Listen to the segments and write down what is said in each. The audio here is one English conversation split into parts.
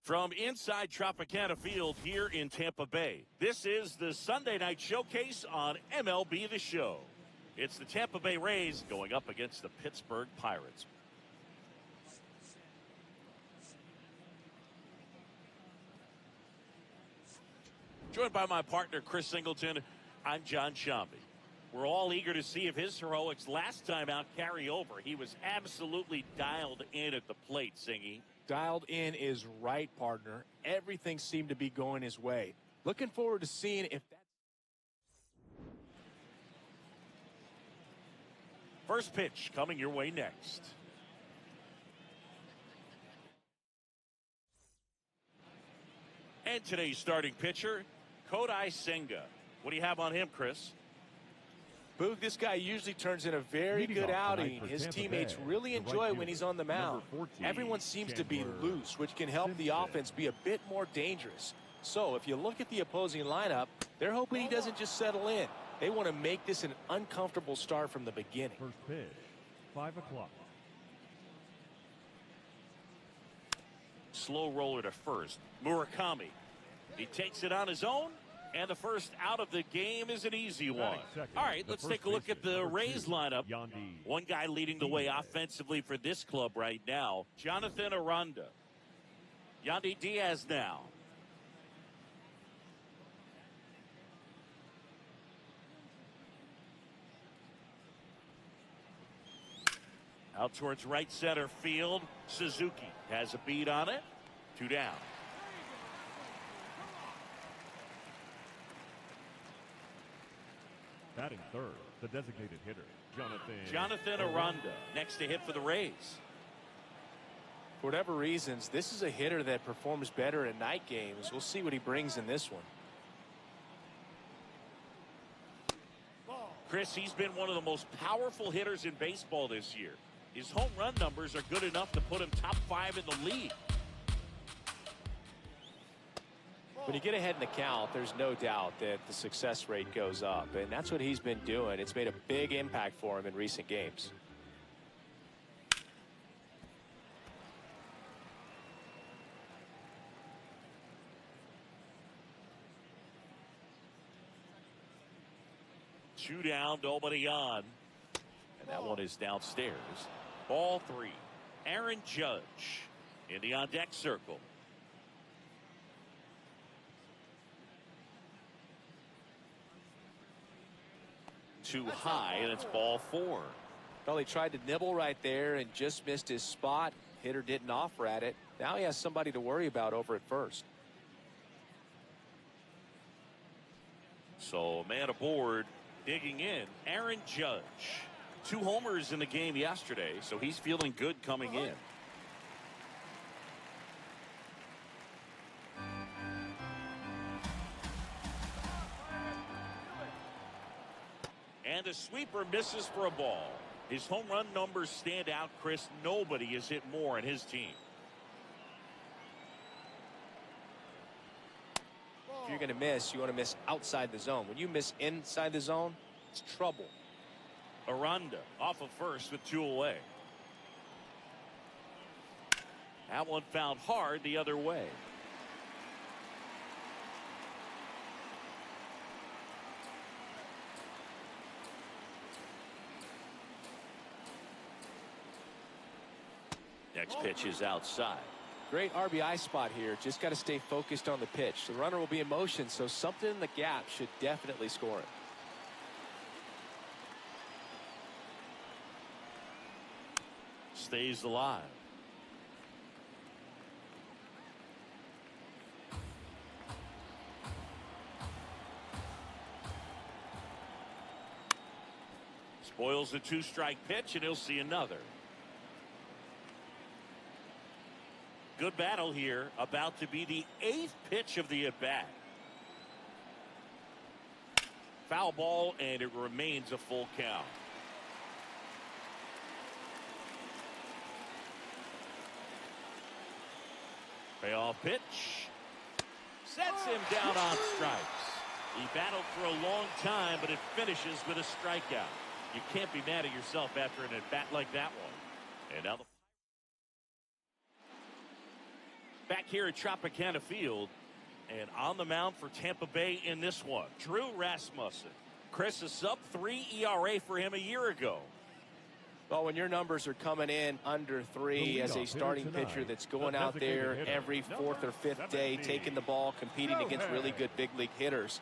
From inside Tropicana Field here in Tampa Bay, this is the Sunday night showcase on MLB The Show. It's the Tampa Bay Rays going up against the Pittsburgh Pirates. Joined by my partner, Chris Singleton, I'm John Shambi. We're all eager to see if his heroics last time out carry over. He was absolutely dialed in at the plate, Singy. Dialed in is right, partner. Everything seemed to be going his way. Looking forward to seeing if that. First pitch coming your way next. And today's starting pitcher, Kodai Senga. What do you have on him, Chris? Boog, this guy usually turns in a very good outing. His teammates really enjoy when he's on the mound. Everyone seems to be loose, which can help the offense be a bit more dangerous. So if you look at the opposing lineup, they're hoping he doesn't just settle in. They want to make this an uncomfortable start from the beginning. First pitch, 5 o'clock. Slow roller to first. Murakami. He takes it on his own. And the first out of the game is an easy one. All right, let's take a look at the Rays lineup. One guy leading the way offensively for this club right now, Jonathan Aranda. Yandy Diaz now. Out towards right center field. Suzuki has a beat on it. 2 down. Batting third, the designated hitter, Jonathan Aranda, next to hit for the Rays. For whatever reasons, this is a hitter that performs better in night games. We'll see what he brings in this one. Chris, he's been one of the most powerful hitters in baseball this year. His home run numbers are good enough to put him top 5 in the league. When you get ahead in the count, there's no doubt that the success rate goes up, and that's what he's been doing. It's made a big impact for him in recent games. Two down, nobody on. And that one is downstairs. Ball 3. Aaron Judge in the on-deck circle. Too high, and it's ball 4. Well, he tried to nibble right there and just missed his spot. Hitter didn't offer at it. Now he has somebody to worry about over at first. So man aboard, digging in, Aaron Judge. 2 homers in the game yesterday, so he's feeling good coming in. And the sweeper misses for a ball. His home run numbers stand out, Chris. Nobody has hit more in his team. If you're going to miss, you want to miss outside the zone. When you miss inside the zone, it's trouble. Aranda off of first with 2 away. That one found hard the other way. Next pitch is outside. Great RBI spot here. Just got to stay focused on the pitch. The runner will be in motion, so something in the gap should definitely score it. Stays alive. Spoils the 2-strike pitch, and he'll see another. Good battle here, about to be the 8th pitch of the at-bat. Foul ball, and it remains a full count. Payoff pitch. Sets him down on strikes. He battled for a long time, but it finishes with a strikeout. You can't be mad at yourself after an at-bat like that one. And now the Back here at Tropicana Field, and on the mound for Tampa Bay in this one, Drew Rasmussen. Chris, a sub-3 ERA for him a year ago. Well, when your numbers are coming in under 3 as a starting pitcher that's going out there every 4th or 5th day, taking the ball, competing against really good big league hitters,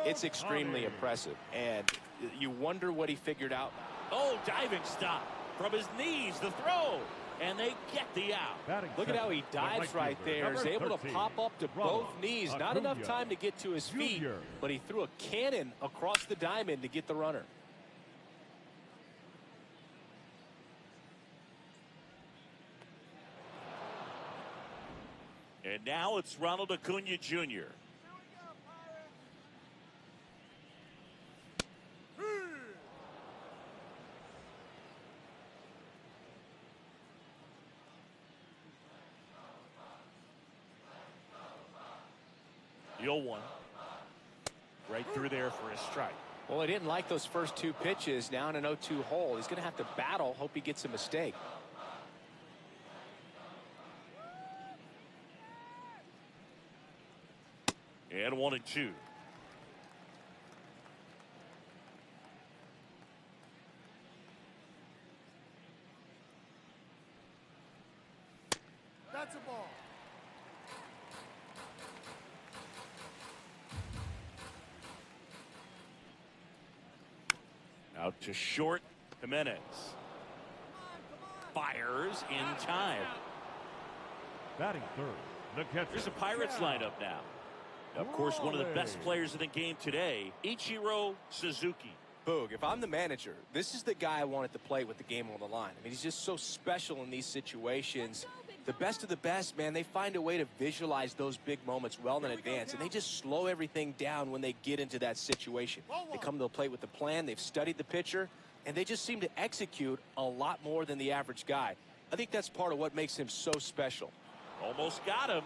it's extremely impressive. And you wonder what he figured out. Oh, diving stop from his knees, the throw, and they get the out. Look at how he dives right there. Is able to pop up to both knees. Not enough time to get to his feet, but he threw a cannon across the diamond to get the runner. And now it's Ronald Acuna Jr. The 0-1. Right through there for a strike. Well, he didn't like those first 2 pitches. Now in an 0-2 hole. He's going to have to battle. Hope he gets a mistake. And 1-2. That's a ball. Out to short. Jimenez fires in time. Batting third, the catcher. There's a Pirates lineup now. Of course, one of the best players in the game today, Ichiro Suzuki. Boog, if I'm the manager, this is the guy I want at the plate with the game on the line. I mean, he's just so special in these situations. The best of the best, man, they find a way to visualize those big moments well in advance, and they just slow everything down when they get into that situation. They come to the plate with the plan, they've studied the pitcher, and they just seem to execute a lot more than the average guy. I think that's part of what makes him so special. Almost got him.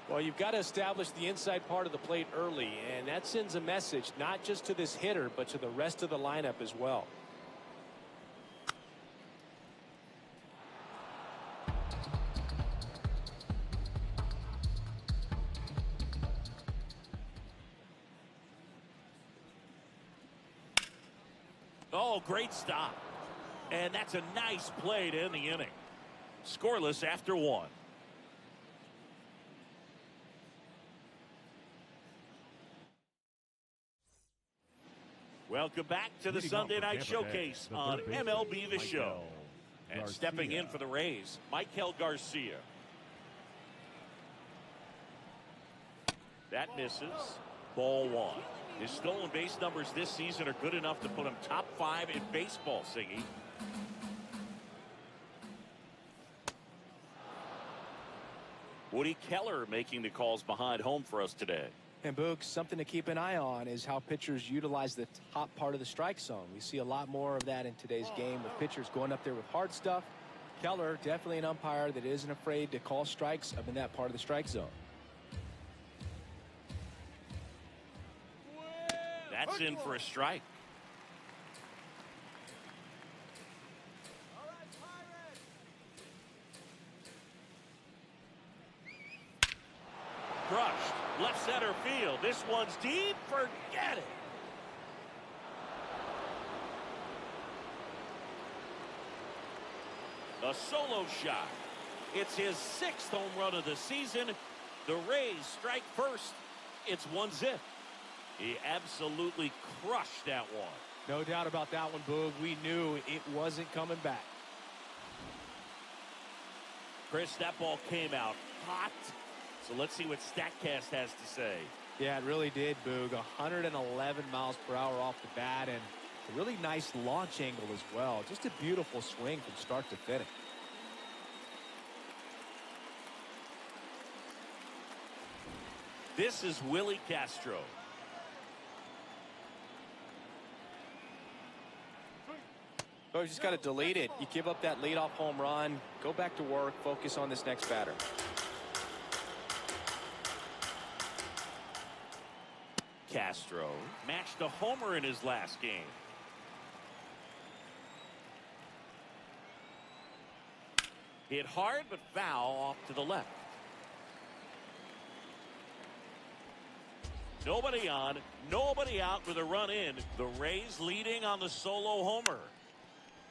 Well, you've got to establish the inside part of the plate early, and that sends a message not just to this hitter, but to the rest of the lineup as well. Oh, great stop. And that's a nice play to end the inning. Scoreless after 1. Welcome back to the Sunday Night Showcase on MLB The Show. And stepping in for the Rays, Michael Garcia. That misses. Ball 1. His stolen base numbers this season are good enough to put him top 5 in baseball, Siggy. Woody Keller making the calls behind home for us today. And Boog, something to keep an eye on is how pitchers utilize the top part of the strike zone. We see a lot more of that in today's game with pitchers going up there with hard stuff. Keller, definitely an umpire that isn't afraid to call strikes up in that part of the strike zone. That's in for a strike. Crushed. Left center field. This one's deep. Forget it. A solo shot. It's his 6th home run of the season. The Rays strike first. It's 1-0. He absolutely crushed that one. No doubt about that one, Boog. We knew it wasn't coming back. Chris, that ball came out hot. So let's see what StatCast has to say. Yeah, it really did, Boog. 111 miles per hour off the bat, and a really nice launch angle as well. Just a beautiful swing from start to finish. This is Willie Castro. Oh, you just got to delete it. You give up that leadoff home run. Go back to work. Focus on this next batter. Castro matched a homer in his last game. Hit hard, but foul off to the left. Nobody on, nobody out with a run in. The Rays leading on the solo homer.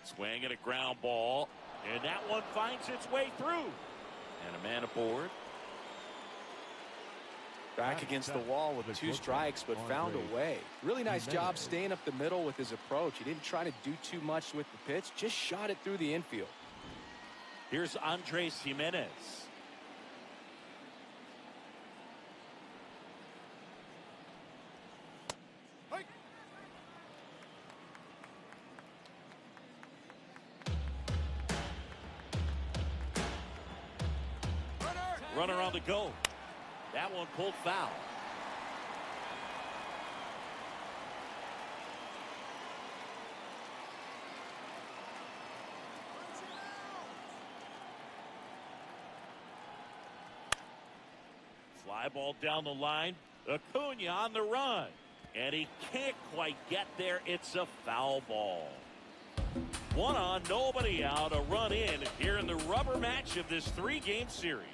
Swing and a ground ball, and that one finds its way through. And a man aboard. Back against the wall with 2 strikes, but found a way. Really nice job staying up the middle with his approach. He didn't try to do too much with the pitch, just shot it through the infield. Here's Andres Jimenez. Runner on the go. That one pulled foul. Fly ball down the line. Acuna on the run. And he can't quite get there. It's a foul ball. 1 on, nobody out. A run in here in the rubber match of this 3-game series.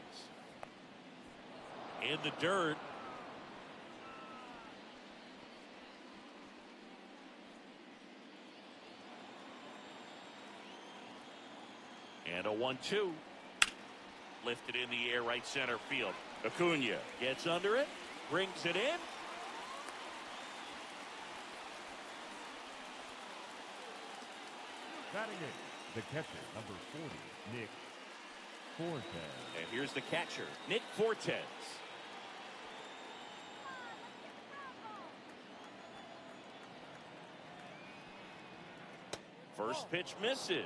In the dirt. And a 1-2. Lifted in the air, right center field. Acuna gets under it, brings it in. Batting it, the catcher, number 40, Nick Fortes. And here's the catcher, Nick Fortes. First pitch misses.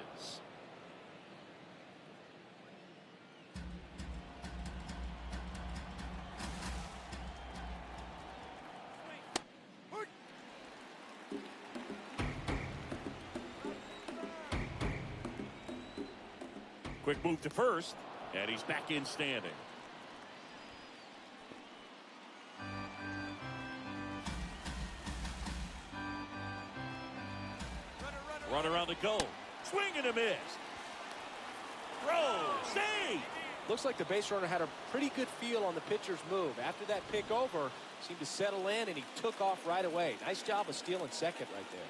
Quick move to first, and he's back in standing. Runner on the go. Swing and a miss. Throw. Save. Looks like the base runner had a pretty good feel on the pitcher's move. After that pick over, seemed to settle in, and he took off right away. Nice job of stealing second right there.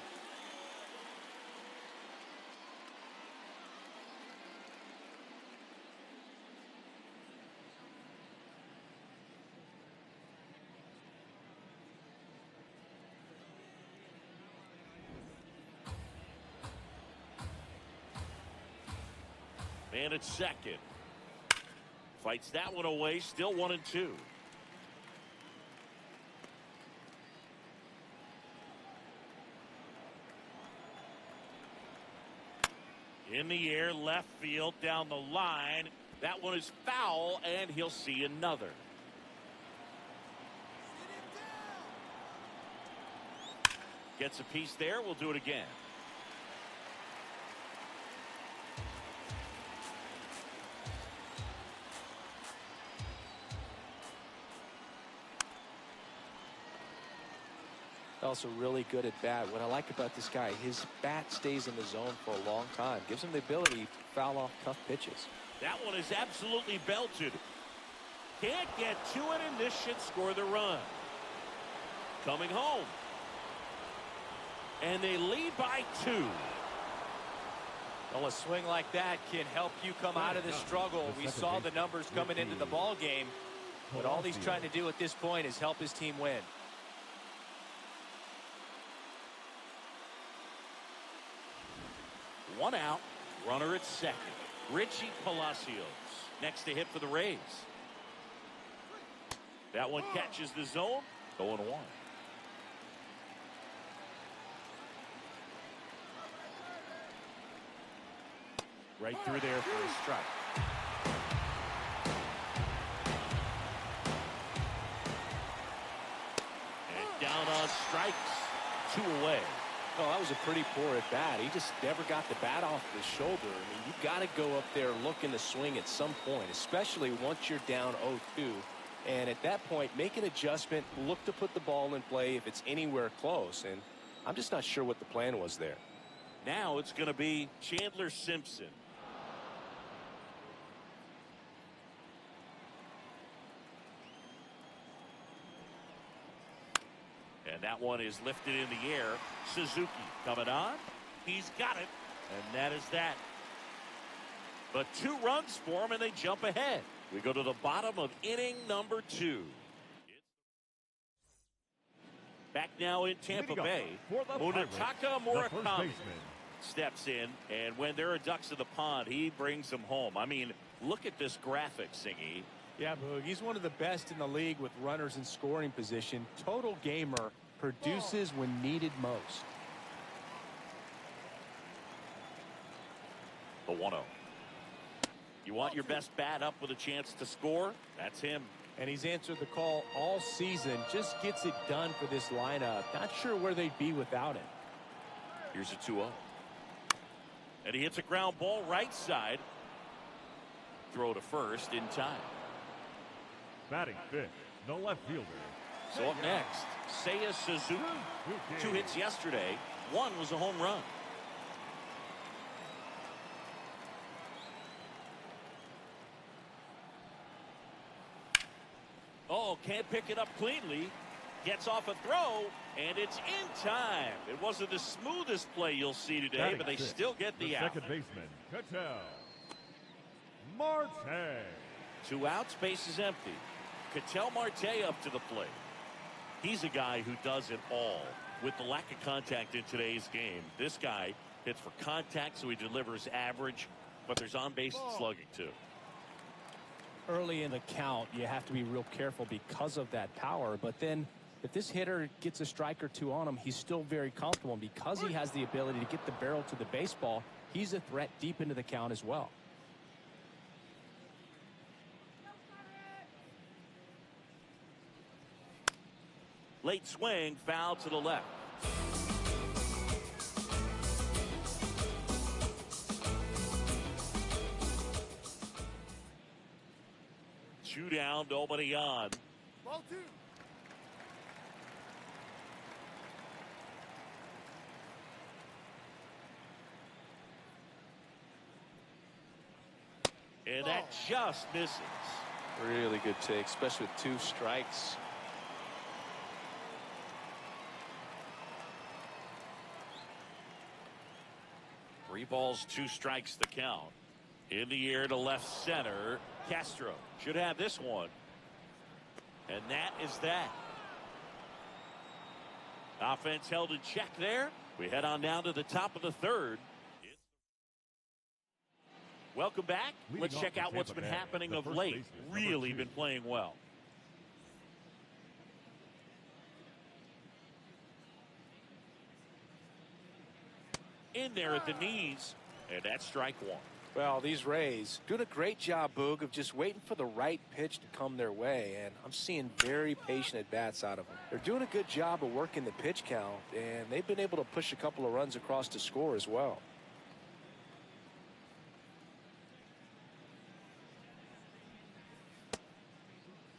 Man at second. Fights that one away. Still 1-2. In the air, left field, down the line. That one is foul, and he'll see another. Gets a piece there. We'll do it again. Also really good at bat. What I like about this guy, his bat stays in the zone for a long time. Gives him the ability to foul off tough pitches. That one is absolutely belted. Can't get to it, and this should score the run. Coming home. And they lead by 2. Well, a swing like that can help you come out of the struggle. We saw the numbers coming into the ball game. But all he's trying to do at this point is help his team win. One out, runner at second. Richie Palacios next to hit for the Rays. That one catches the zone. 0-1. Right through there for a strike. And down on strikes. 2 away. Oh, that was a pretty poor at bat. He just never got the bat off his shoulder. I mean, you've got to go up there looking to swing at some point, especially once you're down 0-2. And at that point, make an adjustment, look to put the ball in play if it's anywhere close. And I'm just not sure what the plan was there. Now it's going to be Chandler Simpson. that one is lifted in the air. Suzuki coming on. He's got it. And that is that. But 2 runs for him, and they jump ahead. We go to the bottom of inning number 2. Back now in Tampa Bay, Munetaka Murakami steps in, and when there are ducks in the pond, he brings them home. I mean, look at this graphic, Singy. Yeah, Boog, he's one of the best in the league with runners in scoring position. Total gamer, produces when needed most. The 1-0. You want your best bat up with a chance to score? That's him. And he's answered the call all season. Just gets it done for this lineup. Not sure where they'd be without him. Here's a 2-0. And he hits a ground ball right side. Throw to first in time. Batting fifth, the left fielder. So up next, Seiya Suzuki. 2 hits yesterday. 1 was a home run. Oh, can't pick it up cleanly. Gets off a throw, and it's in time. It wasn't the smoothest play you'll see today, but they still get the out. Second baseman, Ketel Marte. 2 outs, base is empty. Ketel Marte up to the plate. He's a guy who does it all. With the lack of contact in today's game, this guy hits for contact, so he delivers average, but there's on-base slugging too. Early in the count, you have to be real careful because of that power. But then if this hitter gets a strike or 2 on him, he's still very comfortable. And because he has the ability to get the barrel to the baseball, he's a threat deep into the count as well. Late swing, foul to the left. Two down, nobody on. Ball 2. And that just misses. Really good take, especially with 2 strikes. Three balls, 2 strikes the count. In the air to left center. Castro should have this one. And that is that. Offense held in check there. We head on down to the top of the 3rd. Welcome back. Let's check out what's been happening of late. Really been playing well. In there at the knees. And that's strike 1. Well, these Rays doing a great job, Boog, of just waiting for the right pitch to come their way, and I'm seeing very patient at-bats out of them. They're doing a good job of working the pitch count, and they've been able to push a couple of runs across to score as well.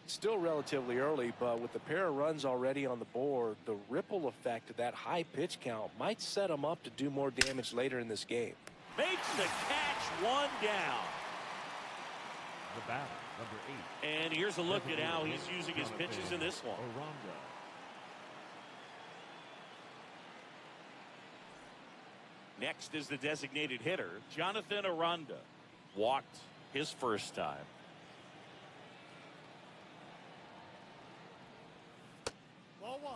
Still relatively early, but with the pair of runs already on the board, the ripple effect of that high pitch count might set them up to do more damage later in this game. Makes the catch, 1 down. The batter, number 8. And here's a look at how he's using his pitches in this one. Next is the designated hitter, Jonathan Aranda. Walked his first time. Ball 1.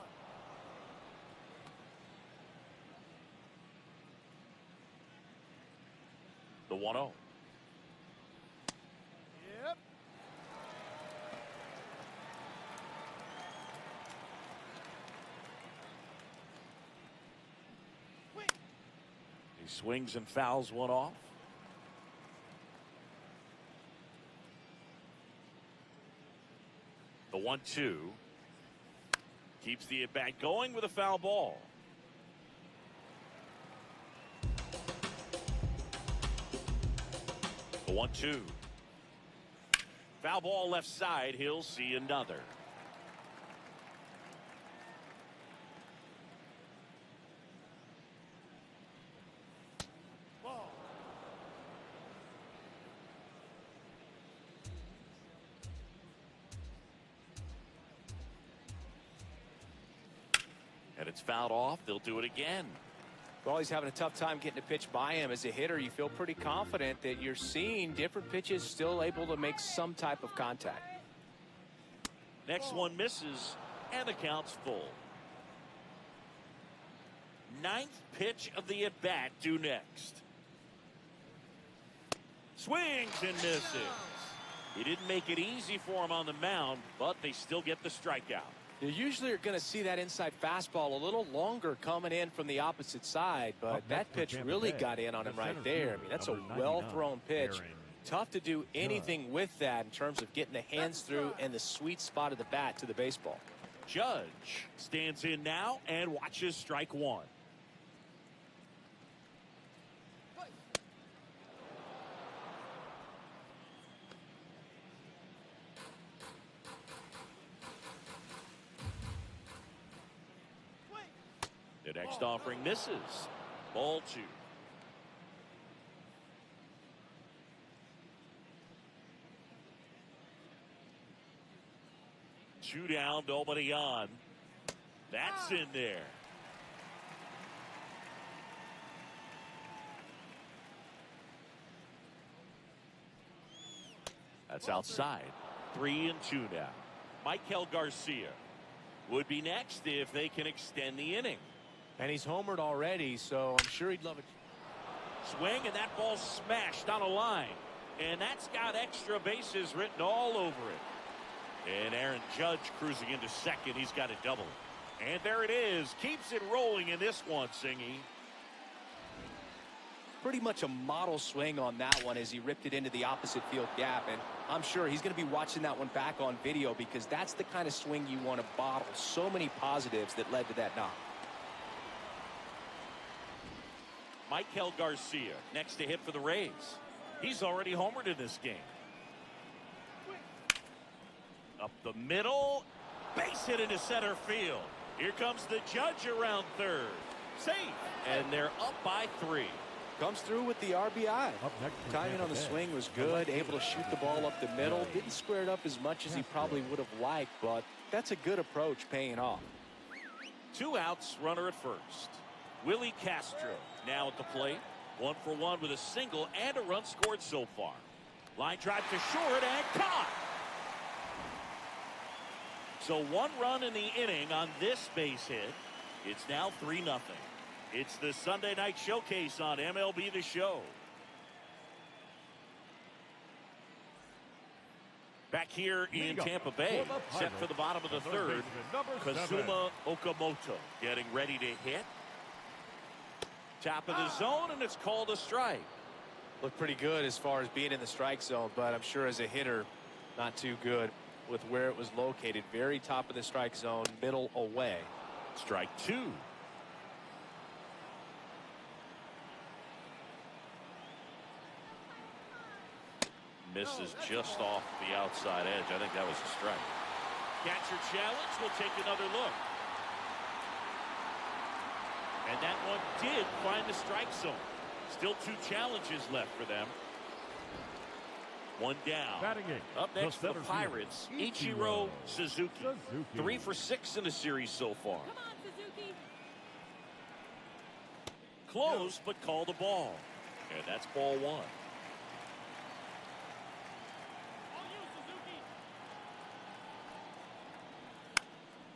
The 1-0. Yep. He swings and fouls one off. The 1-2. Keeps the at-bat going with a foul ball. The 1-2. Foul ball left side. He'll see another. Ball. And it's fouled off. They'll do it again. Well, he's having a tough time getting a pitch by him. As a hitter, you feel pretty confident that you're seeing different pitches still able to make some type of contact. Next one misses, and the count's full. Ninth pitch of the at-bat due next. Swings and misses. He didn't make it easy for him on the mound, but they still get the strikeout. You usually are going to see that inside fastball a little longer coming in from the opposite side, but that pitch really got in on him right there. I mean, that's a well-thrown pitch. Tough to do anything with that in terms of getting the hands through and the sweet spot of the bat to the baseball. Judge stands in now and watches strike one. The next offering misses. Ball two. Two down, nobody on. That's in there. That's outside. 3-2 now. Michael Garcia would be next if they can extend the inning. And he's homered already, so I'm sure he'd love it. Swing, and that ball's smashed on a line. And that's got extra bases written all over it. And Aaron Judge cruising into second. He's got a double. And there it is. Keeps it rolling in this one, Singy. Pretty much a model swing on that one as he ripped it into the opposite field gap. And I'm sure he's going to be watching that one back on video because that's the kind of swing you want to bottle. So many positives that led to that knock. Michael Garcia next to hit for the Rays. He's already homered in this game. Up the middle. Base hit into center field. Here comes the Judge around third. Safe. And they're up by 3. Comes through with the RBI. Timing on the swing was good. Able to shoot the ball up the middle. Didn't square it up as much as he probably would have liked, but that's a good approach paying off. 2 outs, runner at first. Willie Castro now at the plate. 1 for 1 with a single and a run scored so far. Line drive to short and caught. So 1 run in the inning on this base hit. It's now 3-0. It's the Sunday night showcase on MLB The Show. Back here in Tampa Bay, set for the bottom of the third. Kazuma Okamoto getting ready to hit. Top of the zone, and it's called a strike. Looked pretty good as far as being in the strike zone, but I'm sure as a hitter, not too good with where it was located. Very top of the strike zone, middle away. Strike 2. Misses just off the outside edge. I think that was a strike. Catcher challenge. We'll take another look. And that one did find the strike zone. Still 2 challenges left for them. 1 down. Up next for the Pirates, Ichiro Suzuki. 3 for 6 in the series so far. Come on, Suzuki. Close, but call the ball. And that's ball 1.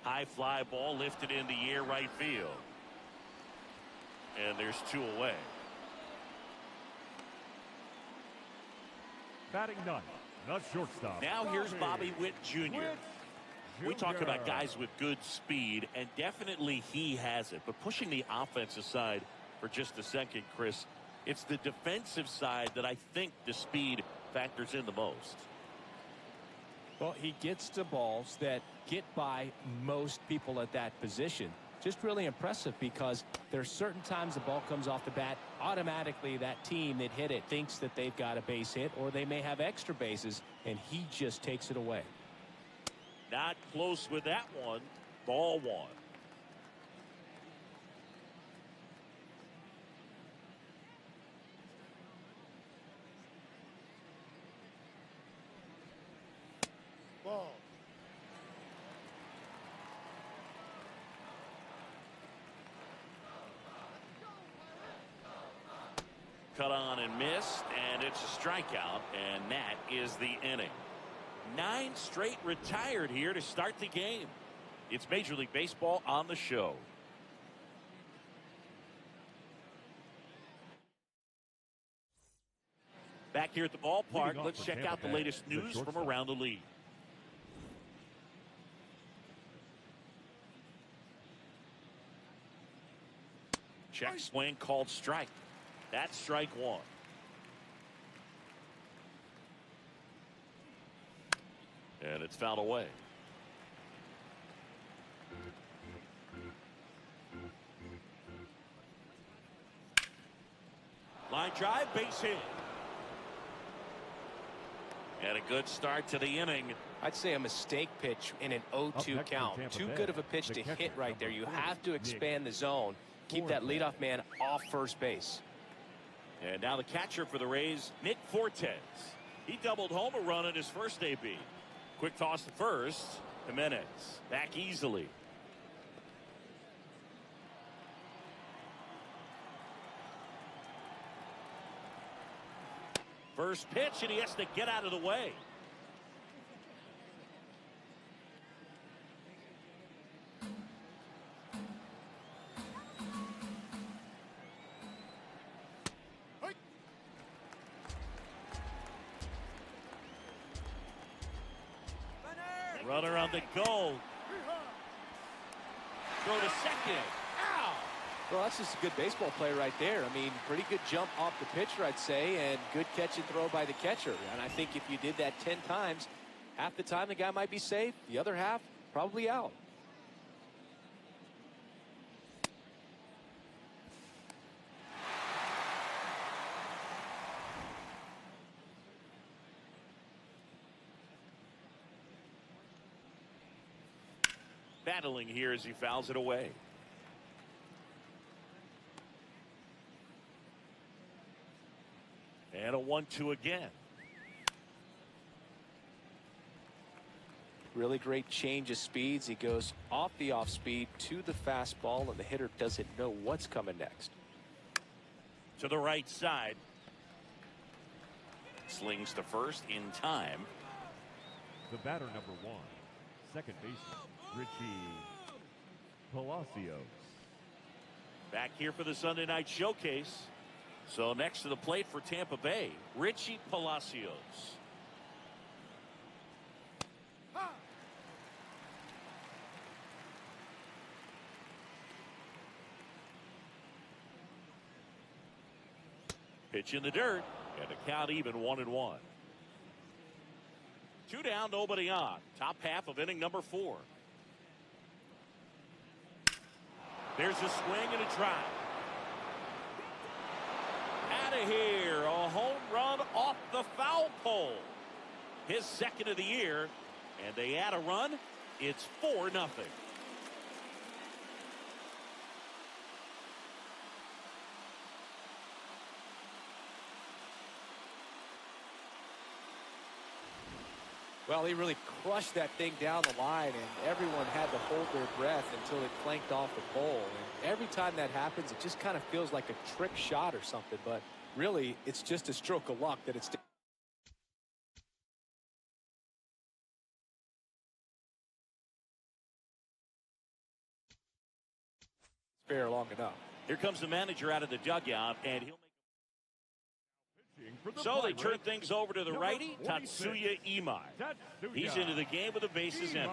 High fly ball lifted in the air right field. And there's 2 away. Batting 9, the shortstop. Now here's Bobby Witt Jr. We talk about guys with good speed, and definitely he has it. But pushing the offense aside for just a second, Chris, it's the defensive side that I think the speed factors in the most. Well, he gets to balls that get by most people at that position. Just really impressive because there's certain times the ball comes off the bat, automatically that team that hit it thinks that they've got a base hit or they may have extra bases, and he just takes it away. Not close with that one. Ball 1. Cut on and missed, and it's a strikeout, and that is the inning. 9 straight retired here to start the game. It's Major League Baseball on the show. Back here at the ballpark, let's check out the latest news from around the league. Check swing called strike. That's strike 1. And it's fouled away. Line drive, base hit. And a good start to the inning. I'd say a mistake pitch in an 0-2 count. Too good of a pitch to hit right there. You have to expand the zone. Keep that leadoff man off first base. And now the catcher for the Rays, Nick Fortes. He doubled home a run in his first AB. Quick toss to first. Jimenez back easily. First pitch, and he has to get out of the way. Runner on the go. Throw to second. Ow! Well, that's just a good baseball play right there. I mean, pretty good jump off the pitcher, I'd say, and good catch and throw by the catcher. And I think if you did that 10 times, half the time the guy might be safe. The other half, probably out. Battling here as he fouls it away. And a 1-2 again. Really great change of speeds. He goes off the off speed to the fastball, and the hitter doesn't know what's coming next. To the right side. Slings to first in time. The batter, number 1, second baseman, Richie Palacios. Back here for the Sunday night showcase. So next to the plate for Tampa Bay, Richie Palacios. Pitch in the dirt, and the count even 1-1. 2 down, nobody on. Top half of inning number 4. There's a swing and a drive. Out of here, a home run off the foul pole. His second of the year, and they add a run. It's 4-0. Well, he really crushed that thing down the line, and everyone had to hold their breath until it clanked off the pole. And every time that happens, it just kind of feels like a trick shot or something, but really, it's just a stroke of luck that it's fair long enough. Here comes the manager out of the dugout, and he'll make. So they turn things over to the righty, Tatsuya Imai. He's into the game with the bases empty.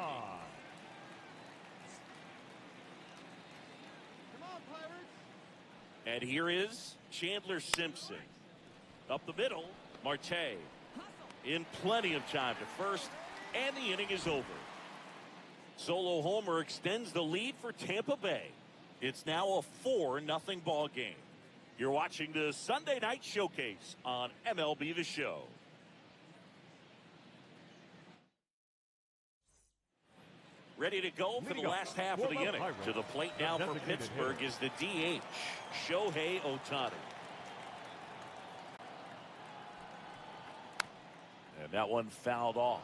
And here is Chandler Simpson. Up the middle, Marte. In plenty of time to first, and the inning is over. Solo homer extends the lead for Tampa Bay. It's now a 4-0 ball game. You're watching the Sunday night showcase on MLB The Show. Ready to go for the last half of the inning. To the plate now for Pittsburgh is the DH, Shohei Ohtani. And that one fouled off.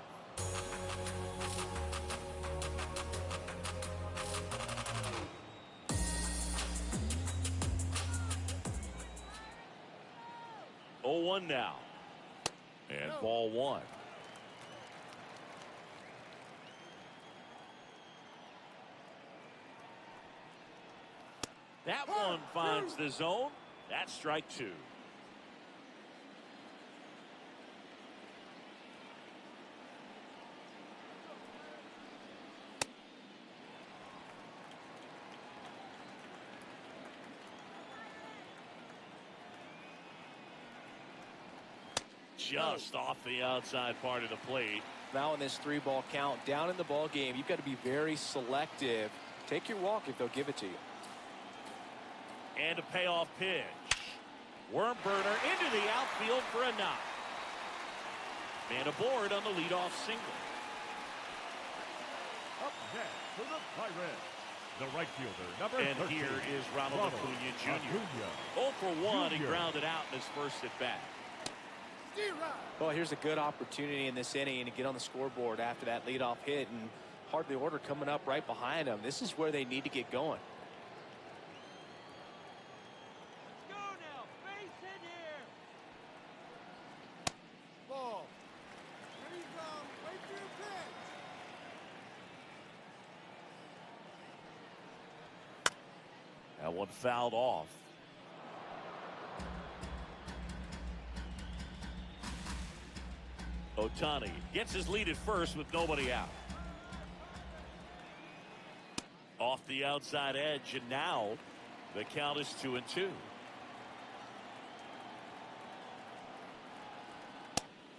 0-1 now. And ball one. That one finds the zone. That's strike two. Just off the outside part of the plate. Now in this 3-ball count, down in the ball game, you've got to be very selective. Take your walk if they'll give it to you. And a payoff pitch. Worm burner into the outfield for a knock. Man aboard on the leadoff single. Up next for the Pirates, the right fielder, number And 13. here is Ronald Acuna Jr. 0 for 1. He grounded out in his first at bat. Well, here's a good opportunity in this inning to get on the scoreboard after that leadoff hit, and hardly order coming up right behind them. This is where they need to get going. Go now, base hit here. Ball. Here you come. Wait for your pitch. That one fouled off. Ohtani gets his lead at first with nobody out. Off the outside edge, and now the count is 2-2.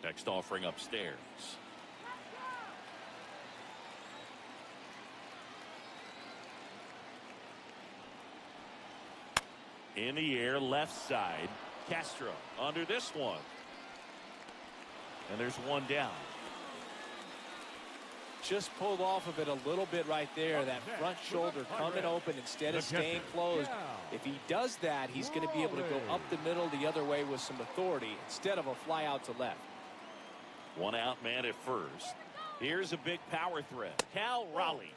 Next offering upstairs. In the air, left side. Castro under this one. And there's one down. Just pulled off of it a little bit right there. That front shoulder coming open instead of staying closed. If he does that, he's going to be able to go up the middle the other way with some authority instead of a fly out to left. One out man at first. Here's a big power threat. Cal Raleigh.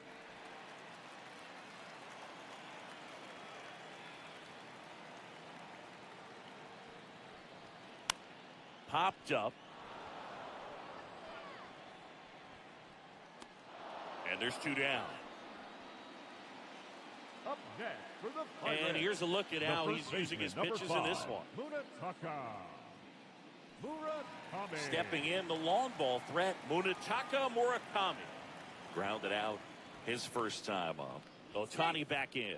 Popped up. And there's two down. Up next for the Pirates, And here's a look at how the he's first using his baseman, pitches number in this 5, one. Murakami. Stepping in, the long ball threat, Munetaka Murakami. Grounded out his first time up. Ohtani back in.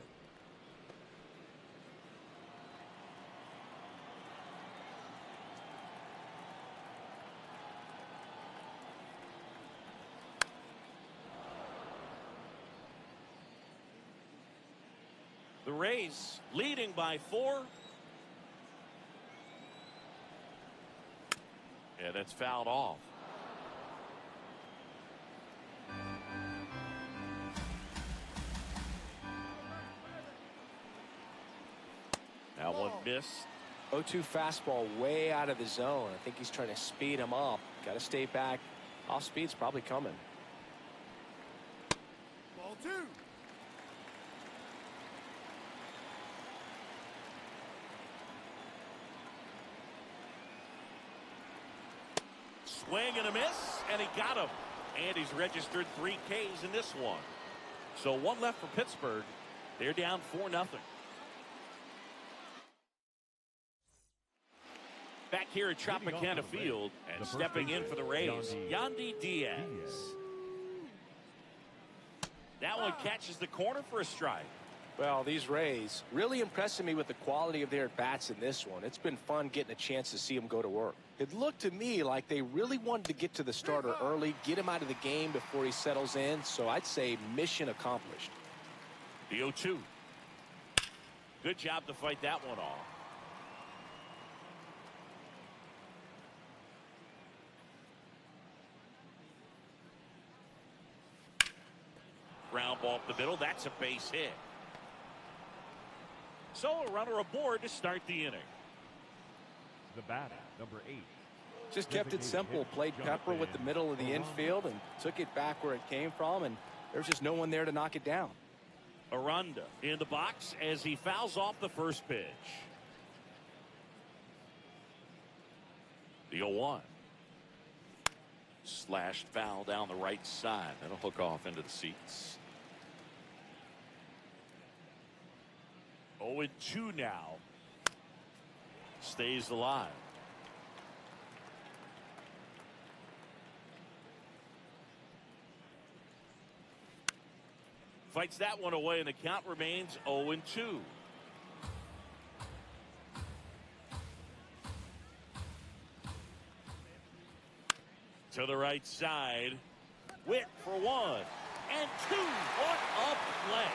The Rays leading by 4. And it's fouled off. That one missed. 0-2 fastball way out of the zone. I think he's trying to speed him up. Got to stay back. Off speed's probably coming. Ball 2. Swing and a miss, and he got him. And he's registered 3 Ks in this one. So one left for Pittsburgh. They're down 4-0. Back here at Tropicana Field, and stepping in for the Rays, Yandy Diaz. That one catches the corner for a strike. Well, these Rays really impressing me with the quality of their at-bats in this one. It's been fun getting a chance to see them go to work. It looked to me like they really wanted to get to the starter early, get him out of the game before he settles in. So I'd say mission accomplished. The 0-2. Good job to fight that one off. Ground ball up the middle. That's a base hit. So a runner aboard to start the inning. The batter, number 8. Just kept it simple. Played pepper with the middle of the infield and took it back where it came from. And there's just no one there to knock it down. Aranda in the box as he fouls off the first pitch. The 0-1. Slashed foul down the right side. That'll hook off into the seats. 0-2 now. Stays alive. Fights that one away, and the count remains 0-2. To the right side. Witt for 1 and 2. What a play.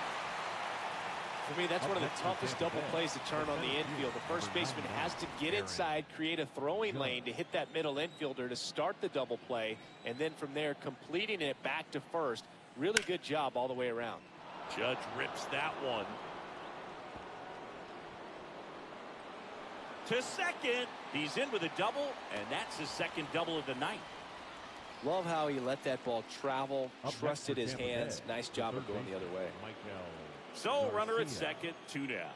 For me, that's one of the toughest double plays to turn on the infield. The first baseman has to get inside, create a throwing lane to hit that middle infielder to start the double play, and then from there completing it back to first. Really good job all the way around. Judge rips that one. To second. He's in with a double, and that's his second double of the night. Love how he let that ball travel, trusted his hands. Nice job of going the other way. So runner at second, 2 down.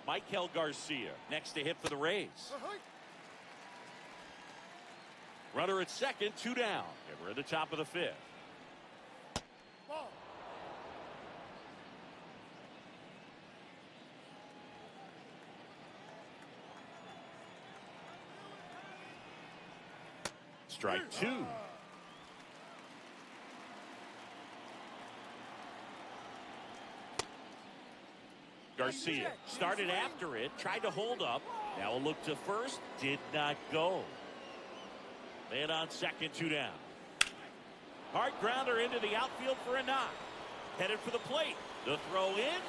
Michael Garcia next to hit for the Rays. Runner at second, 2 down. And we're at the top of the 5th. Strike 2. Garcia started after it, tried to hold up. Now a look to first, did not go. Man on second, 2 down. Hard grounder into the outfield for a knock. Headed for the plate. The throw in.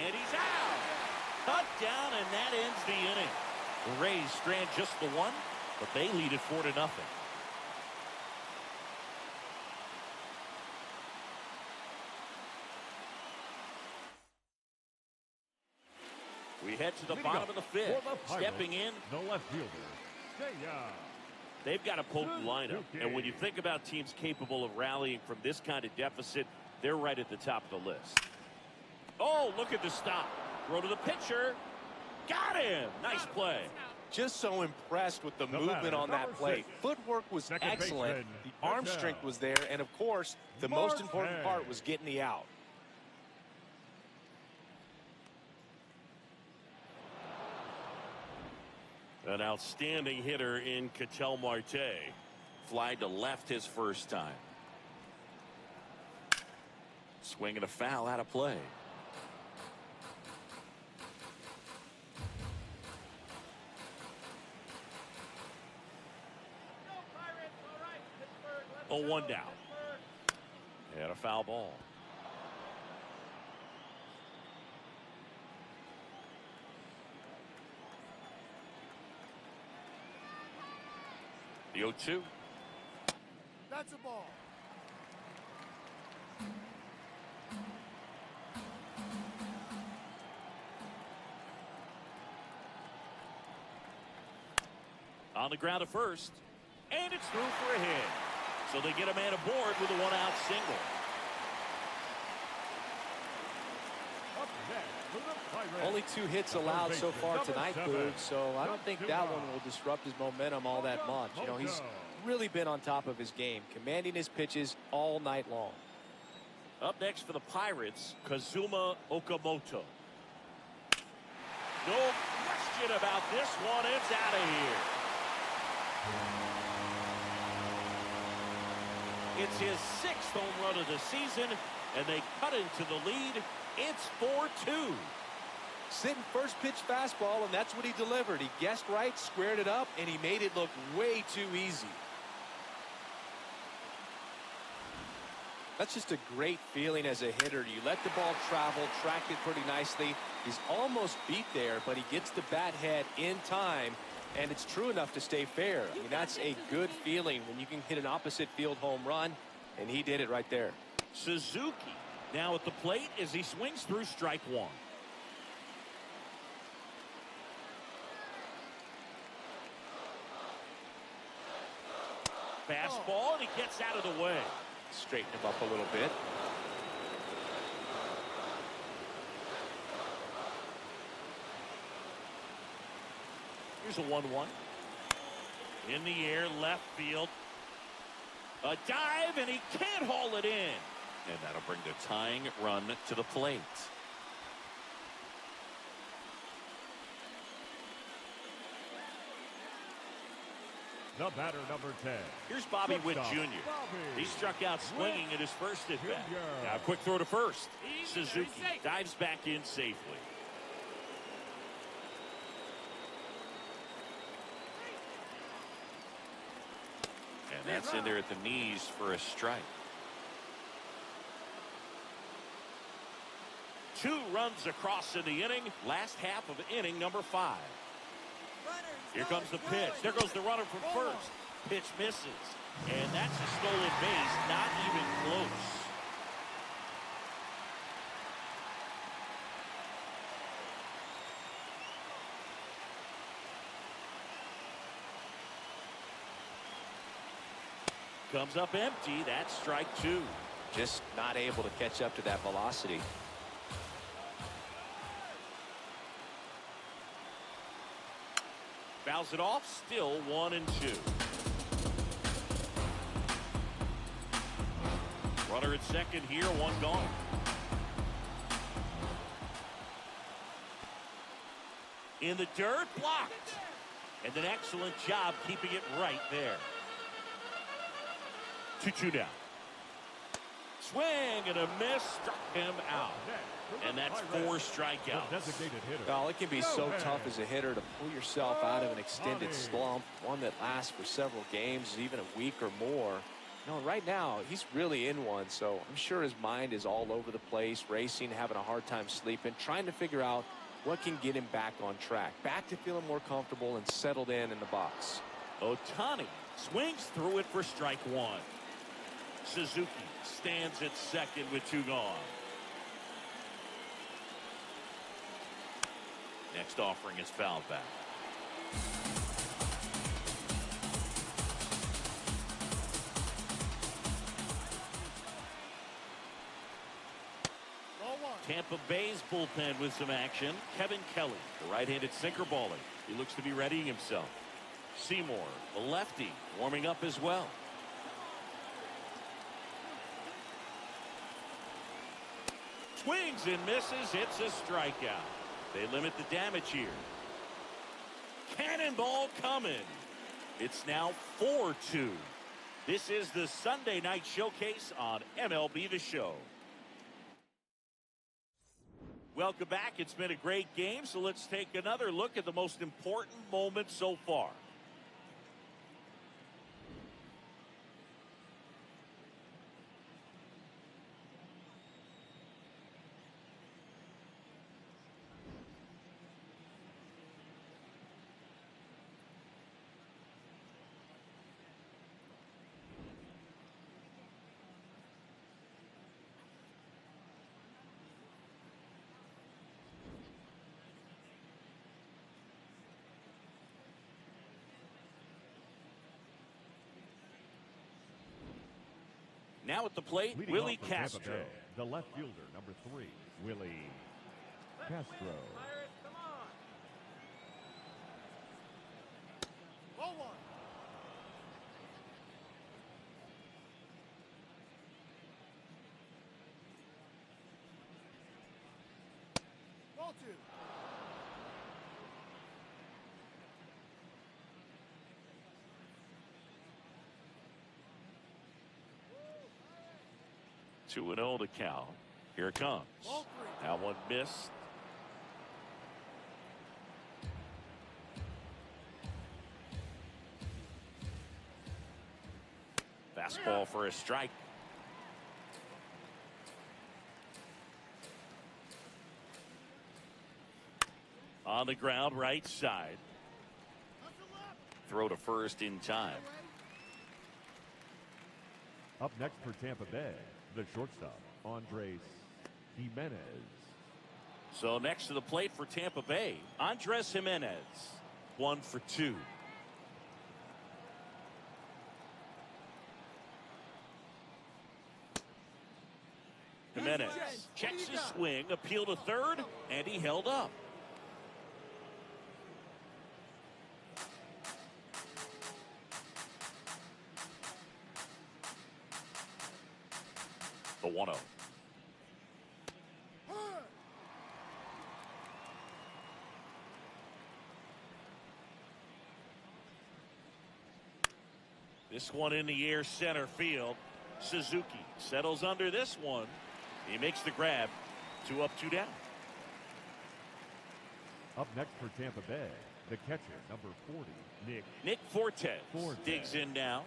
And he's out. Cut down, and that ends the inning. The Rays strand just the 1, but they lead it 4-0. We head to the bottom of the 5th. Stepping in, the left fielder, they've got a potent lineup. And when you think about teams capable of rallying from this kind of deficit, they're right at the top of the list. Oh, look at the stop. Throw to the pitcher. Got him. Nice play. Just so impressed with the movement on that play. Footwork was excellent. The arm strength was there. And, of course, the most important part was getting the out. An outstanding hitter in Ketel Marte. Fly to left his first time. Swing and a foul out of play. Oh, 1 down. And a foul ball. The 0-2. That's a ball. On the ground at first. And it's through for a hit. So they get a man aboard with a 1-out single. Only 2 hits allowed so far tonight, Boog, so I don't think that one will disrupt his momentum all that much. You know, he's really been on top of his game, commanding his pitches all night long. Up next for the Pirates, Kazuma Okamoto. No question about this one. It's out of here. It's his 6th home run of the season, and they cut into the lead. It's 4-2. Sitting first pitch fastball, and that's what he delivered. He guessed right, squared it up, and he made it look way too easy. That's just a great feeling as a hitter. You let the ball travel, tracked it pretty nicely. He's almost beat there, but he gets the bat head in time, and it's true enough to stay fair. I mean, that's a good feeling when you can hit an opposite field home run, and he did it right there. Suzuki now at the plate as he swings through strike 1. Fastball, and he gets out of the way. Straighten him up a little bit. Here's a 1-1. In the air, left field. A dive, and he can't haul it in. And that'll bring the tying run to the plate. The batter, number 10. Here's Bobby Witt Jr. He struck out swinging at his first at bat. Now, quick throw to first. Suzuki dives back in safely. And that's in there at the knees for a strike. 2 runs across in the inning. Last half of inning number 5. Here comes the pitch. There goes the runner from first. Pitch misses. And that's a stolen base. Not even close. Comes up empty. That's strike 2. Just not able to catch up to that velocity. Fouls it off, still 1-2. Runner at second here, 1 gone. In the dirt, blocked. And an excellent job keeping it right there. 2-2 down. Swing and a miss, struck him out. And that's 4 strikeouts. Well, it can be so tough as a hitter to pull yourself out of an extended slump, one that lasts for several games, even a week or more. No, right now, he's really in one, so I'm sure his mind is all over the place, racing, having a hard time sleeping, trying to figure out what can get him back on track, back to feeling more comfortable and settled in the box. Ohtani swings through it for strike 1. Suzuki stands at second with 2 gone. Next offering is fouled back. Tampa Bay's bullpen with some action. Kevin Kelly, the right-handed sinker balling. He looks to be readying himself. Seymour, the lefty, warming up as well. Swings and misses. It's a strikeout. They limit the damage here. Cannonball coming. It's now 4-2. This is the Sunday night showcase on MLB The Show. Welcome back. It's been a great game, so let's take another look at the most important moments so far. Now at the plate, Leading Willie off for Tampa Castro. Bay, the left fielder, number 3, Willie Castro. Come on. Ball 1. Ball 2. Two and 0 to count. Here it comes. That one missed. Fastball for a strike. On the ground, right side. Throw to first in time. Up next for Tampa Bay, the shortstop, Andres Jimenez. So next to the plate for Tampa Bay, Andres Jimenez. 1 for 2. Jimenez checks his swing, appeal to third, and he held up. The 1-0. This one in the air, center field. Suzuki settles under this one. He makes the grab. 2 up, 2 down. Up next for Tampa Bay, the catcher, number 40, Nick Fortes digs in now.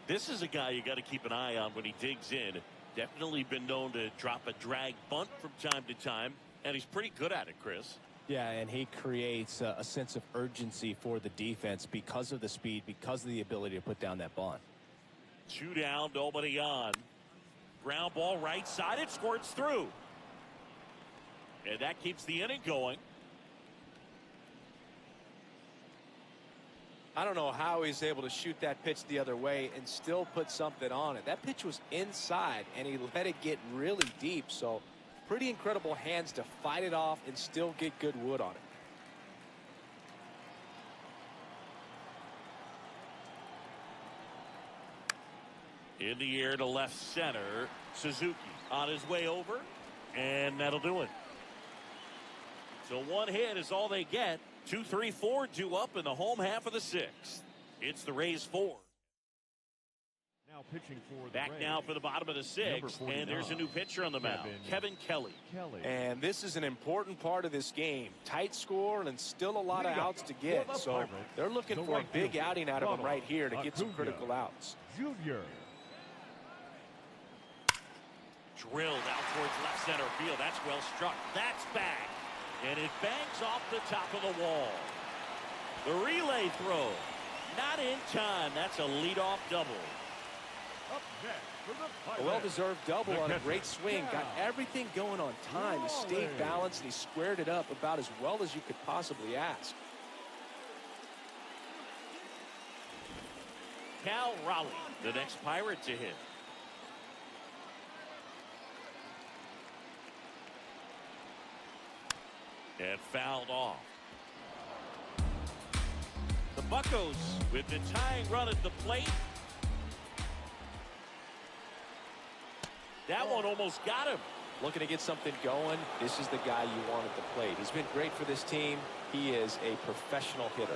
This is a guy you got to keep an eye on when he digs in. Definitely been known to drop a drag bunt from time to time, and he's pretty good at it, Chris. Yeah, and he creates a sense of urgency for the defense because of the speed, because of the ability to put down that bunt. 2 down, nobody on. Ground ball right side, it squirts through. And that keeps the inning going. I don't know how he's able to shoot that pitch the other way and still put something on it. That pitch was inside, and he let it get really deep. So pretty incredible hands to fight it off and still get good wood on it. In the air to left center. Suzuki on his way over, and that'll do it. So 1 hit is all they get. 2, 3, 4 due up in the home half of the 6th. It's the Rays 4. Now pitching for the Back Rays, now for the bottom of the 6th, and there's a new pitcher on the mound, Kevin Kelly. And this is an important part of this game. Tight score and still a lot of outs to get. So they're looking for a big outing out of him right here to get some critical outs. Junior. Drilled out towards left center field. That's well struck. That's back. And it bangs off the top of the wall. The relay throw. Not in time. That's a leadoff double. Up next for the A well-deserved double on a great swing. Got everything going on time. He stayed balanced and he squared it up about as well as you could possibly ask. Cal Raleigh, the next Pirate to hit. And fouled off. The Buccos with the tying run at the plate. That one almost got him. Looking to get something going. This is the guy you want at the plate. He's been great for this team. He is a professional hitter.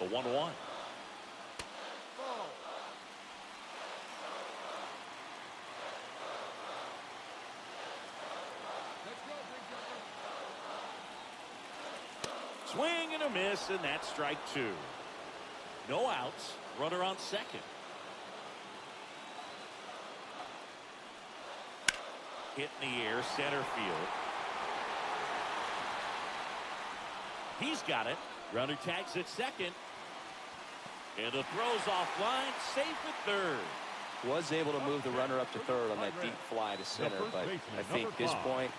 The 1-1. Swing and a miss, and that's strike 2. No outs. Runner on second. Hit in the air, center field. He's got it. Runner tags at second. And the throw's offline, safe at third. Was able to move the runner up to third on that deep fly to center, but I think at this point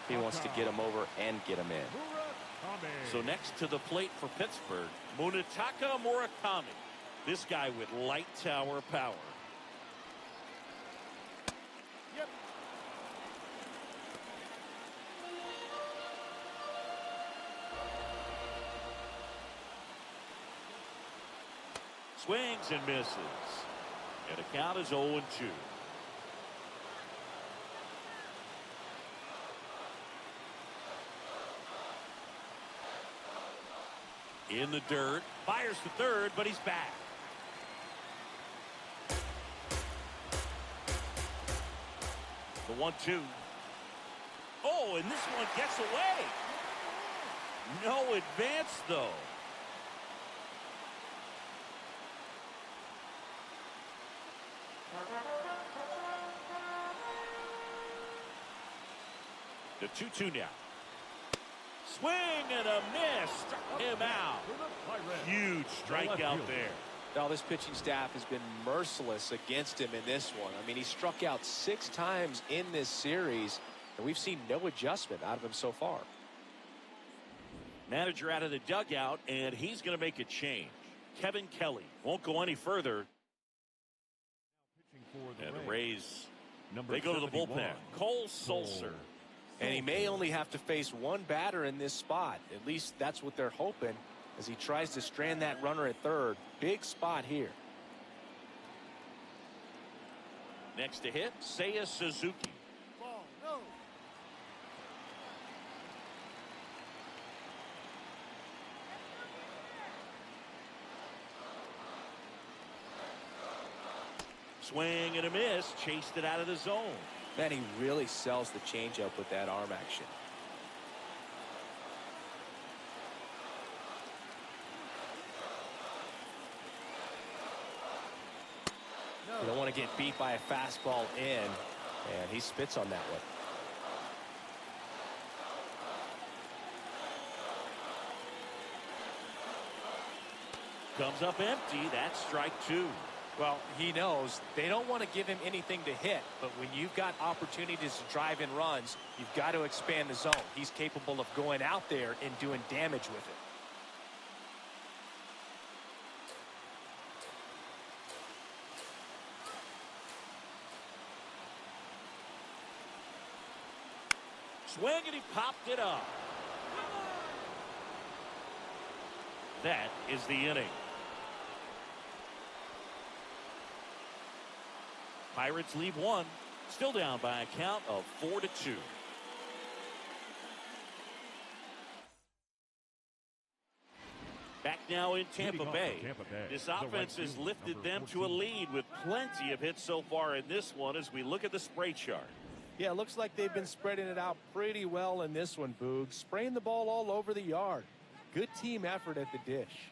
he wants to get him over and get him in. So next to the plate for Pittsburgh, Munetaka Murakami. This guy with light tower power. Yep. Swings and misses. And the count is 0-2. In the dirt, fires to third, but he's back. The 1-2. Oh, and this one gets away. No advance, though. The 2-2 now. Swing and a miss. Struck him out. Huge strikeout there. Now this pitching staff has been merciless against him in this one. I mean, he struck out 6 times in this series, and we've seen no adjustment out of him so far. Manager out of the dugout, and he's going to make a change. Kevin Kelly won't go any further. And the Rays, they go to the bullpen. Cole Sulser. And he may only have to face one batter in this spot. At least that's what they're hoping as he tries to strand that runner at third. Big spot here. Next to hit, Seiya Suzuki. Ball, no. Swing and a miss. Chased it out of the zone. Man, he really sells the changeup with that arm action. You don't want to get beat by a fastball in, and he spits on that one. Comes up empty. That's strike two. Well, he knows they don't want to give him anything to hit, but when you've got opportunities to drive in runs, you've got to expand the zone. He's capable of going out there and doing damage with it. Swing, and he popped it up. That is the inning. Pirates lead one, still down by a count of 4-2. Back now in Tampa Bay. This offense has lifted them to a lead with plenty of hits so far in this one as we look at the spray chart. Yeah, it looks like they've been spreading it out pretty well in this one, Boog. Spraying the ball all over the yard. Good team effort at the dish.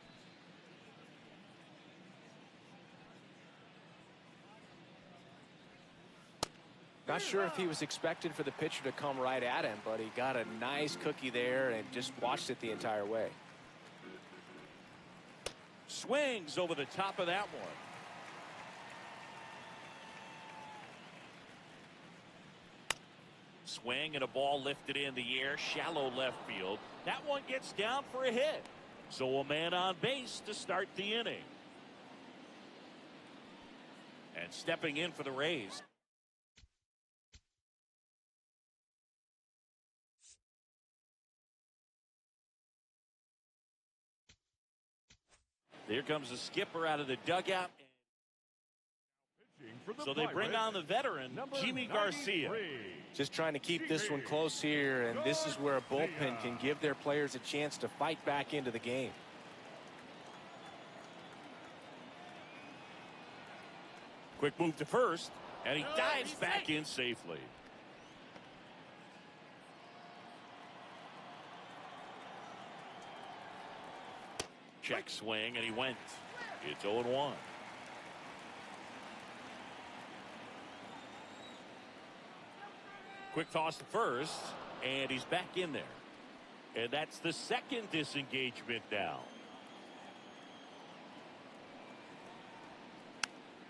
Not sure if he was expecting for the pitcher to come right at him, but he got a nice cookie there and just watched it the entire way. Swings over the top of that one. Swing and a ball lifted in the air, shallow left field. That one gets down for a hit. So a man on base to start the inning. And stepping in for the Rays. There comes the skipper out of the dugout. So they bring on the veteran, Jimmy Garcia. Just trying to keep this one close here, and this is where a bullpen can give their players a chance to fight back into the game. Quick move to first, and he dives back in safely. Check swing, and he went. It's 0-1. Quick toss to first, and he's back in there. And that's the second disengagement now.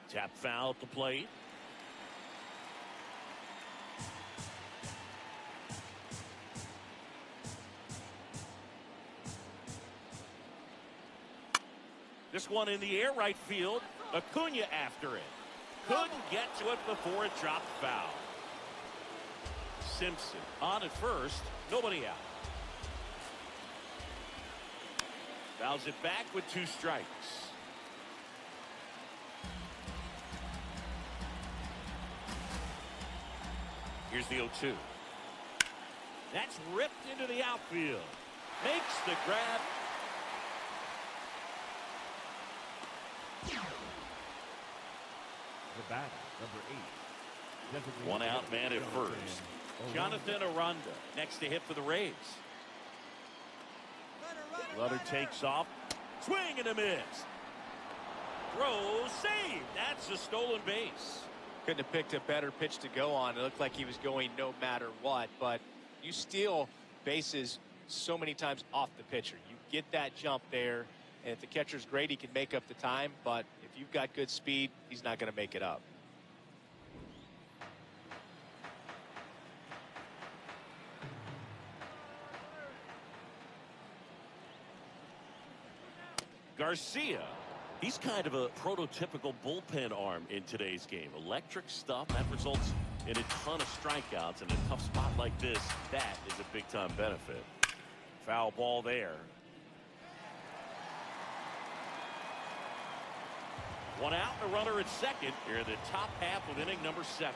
Tap foul at the plate. This one in the air right field. Acuna after it. Couldn't get to it before it dropped foul. Simpson on at first. Nobody out. Fouls it back with 2 strikes. Here's the 0-2. That's ripped into the outfield. Makes the grab. The batter, number 8. One out, man at first. Jonathan Aranda next to hit for the Rays. Rutter takes off. Swing and a miss. Throw, save. That's a stolen base. Couldn't have picked a better pitch to go on. It looked like he was going no matter what, but you steal bases so many times off the pitcher. You get that jump there, and if the catcher's great, he can make up the time, but if you've got good speed, he's not going to make it up. Garcia, he's kind of a prototypical bullpen arm in today's game. Electric stuff that results in a ton of strikeouts, and a tough spot like this, that is a big-time benefit. Foul ball there. One out and a runner at second here in the top half of inning number 7.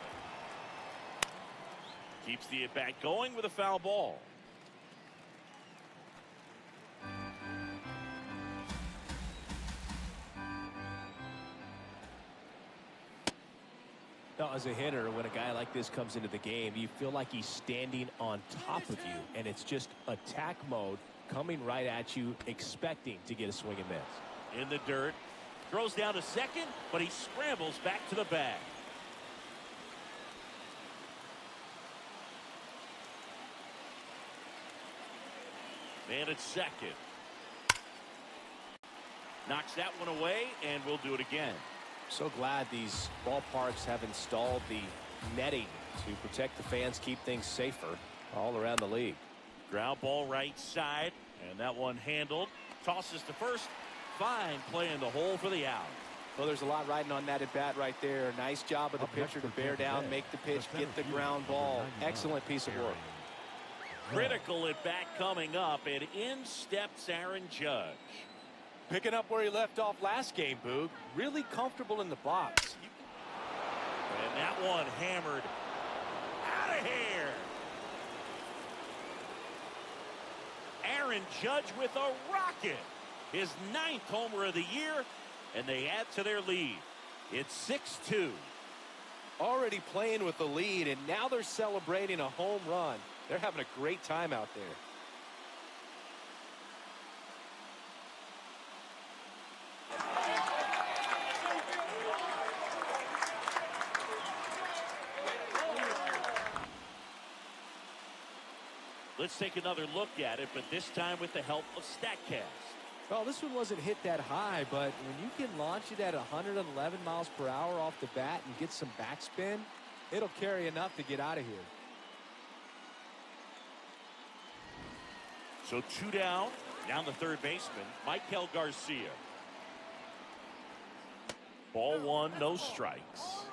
Keeps the at-bat going with a foul ball. Now, as a hitter, when a guy like this comes into the game, you feel like he's standing on top of you, and it's just attack mode coming right at you, expecting to get a swing and miss. In the dirt, throws down to second, but he scrambles back to the bag. Man at second. Knocks that one away, and we'll do it again. So glad these ballparks have installed the netting to protect the fans, keep things safer all around the league. Ground ball right side, and that one handled. Tosses to first. Fine play in the hole for the out. Well, there's a lot riding on that at bat right there. Nice job of the pitcher to bear down, make the pitch, get the ground ball. Excellent piece of work. Critical at bat coming up, and in steps Aaron Judge. Picking up where he left off last game, Boog. Really comfortable in the box. And that one hammered out of here. Aaron Judge with a rocket. His 9th homer of the year, and they add to their lead. It's 6-2. Already playing with the lead, and now they're celebrating a home run. They're having a great time out there. Let's take another look at it, but this time with the help of StatCast. Well, this one wasn't hit that high, but when you can launch it at 111 miles per hour off the bat and get some backspin, it'll carry enough to get out of here. So 2 down. Down the third baseman, Michael Garcia. Ball 1, no strikes.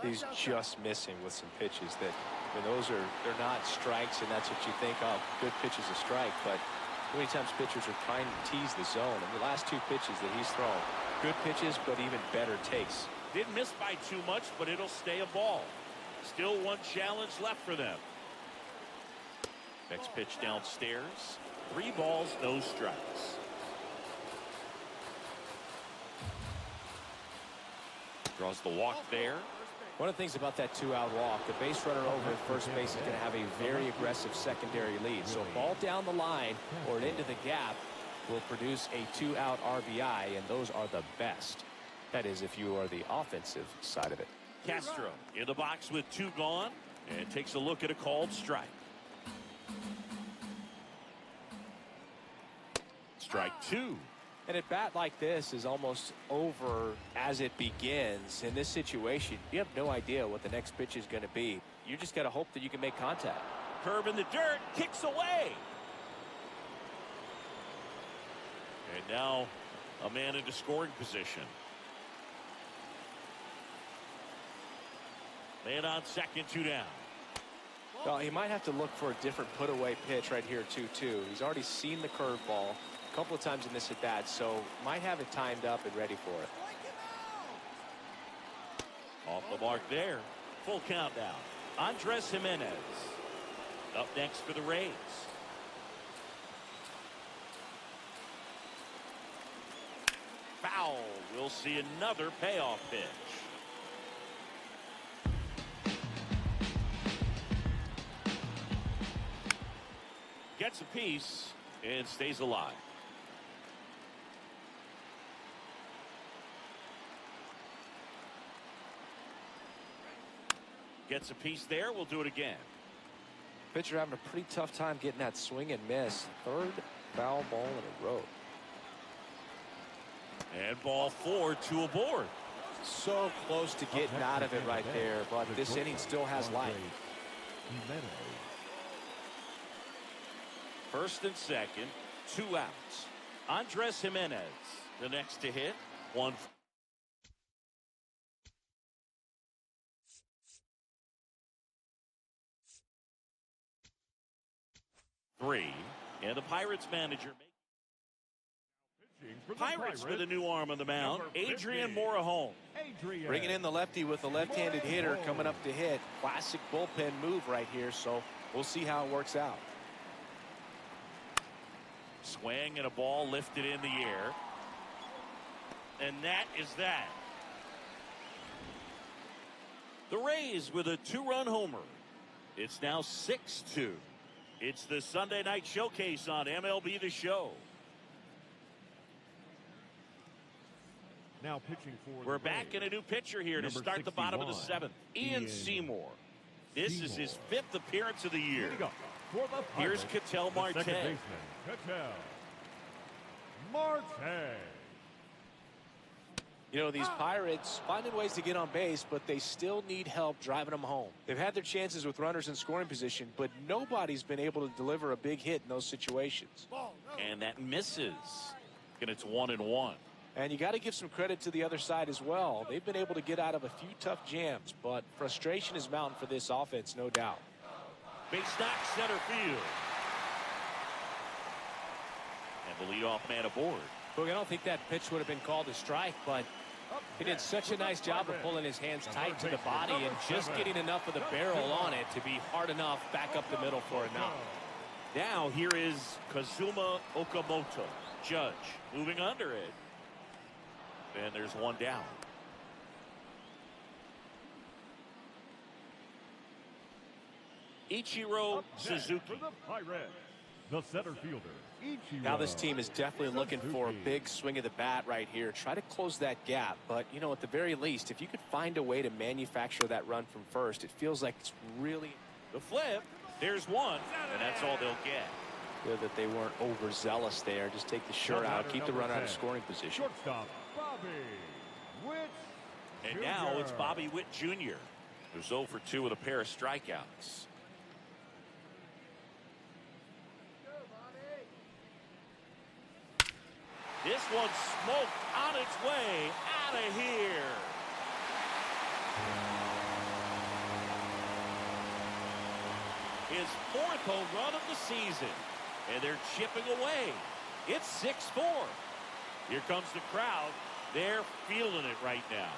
He's just missing with some pitches that, I mean, they're not strikes, and that's what you think of. Good pitch is a strike, but how many times pitchers are trying to tease the zone? And the last 2 pitches that he's thrown, good pitches, but even better takes. Didn't miss by too much, but it'll stay a ball. Still one challenge left for them. Next pitch downstairs. 3 balls, no strikes. Draws the walk there. One of the things about that 2-out walk, the base runner over at first base is going to have a very aggressive secondary lead. So a ball down the line or into the gap will produce a 2-out RBI, and those are the best. That is, if you are the offensive side of it. Castro in the box with 2 gone, and takes a look at a called strike. Strike 2. And at bat like this is almost over as it begins. In this situation, you have no idea what the next pitch is going to be. You just got to hope that you can make contact. Curve in the dirt, kicks away. And now a man into scoring position. Man on second, 2 down. Well, he might have to look for a different put-away pitch right here, 2-2. He's already seen the curveball a couple of times in this at-bat, so might have it timed up and ready for it. Off the mark there. Full count now. Andres Jimenez up next for the Rays. Foul. We'll see another payoff pitch. Gets a piece and stays alive. Gets a piece there. We'll do it again. Pitcher having a pretty tough time getting that swing and miss. 3rd foul ball in a row. And ball 4, 2 aboard. So close to getting out of it right there, but this inning still has life. First and second, 2 outs. Andres Jimenez, the next to hit. 1. 3. And the Pirates manager. Pirates with a new arm on the mound, Adrian Morahome. Bringing in the lefty with a left-handed hitter coming up to hit. Classic bullpen move right here, so we'll see how it works out. Swing and a ball lifted in the air. And that is that. The Rays with a 2-run homer. It's now 6-2. It's the Sunday night showcase on MLB The Show. Now pitching for We're back in a new pitcher here to start the bottom of the 7th. Ian Seymour. This is his 5th appearance of the year. Here's Ketel Marte. You know, these Pirates finding ways to get on base, but they still need help driving them home. They've had their chances with runners in scoring position, but nobody's been able to deliver a big hit in those situations. And that misses. And it's 1-1. And you got to give some credit to the other side as well. They've been able to get out of a few tough jams, but frustration is mounting for this offense, no doubt. Base knock center field. And the leadoff man aboard. Look, I don't think that pitch would have been called a strike, but he did such a nice job of pulling his hands tight to the body and just getting enough of the barrel on it to be hard enough back up the middle for a knock. Now here is Kazuma Okamoto. Judge moving under it. And there's one down. Ichiro Suzuki. The center fielder, Ichiro. Now this team is definitely looking for a big swing of the bat right here. Try to close that gap. But, you know, at the very least, if you could find a way to manufacture that run from first, it feels like it's really... The flip. There's one. And that's all they'll get. Good that they weren't overzealous there. Just take the shirt out. Keep the runner out of scoring position. Shortstop, Bobby Witt And Jr. now it's Bobby Witt Jr., who's 0 for 2 with a pair of strikeouts. This one's smoked on its way out of here. His 4th home run of the season. And they're chipping away. It's 6-4. Here comes the crowd. They're feeling it right now.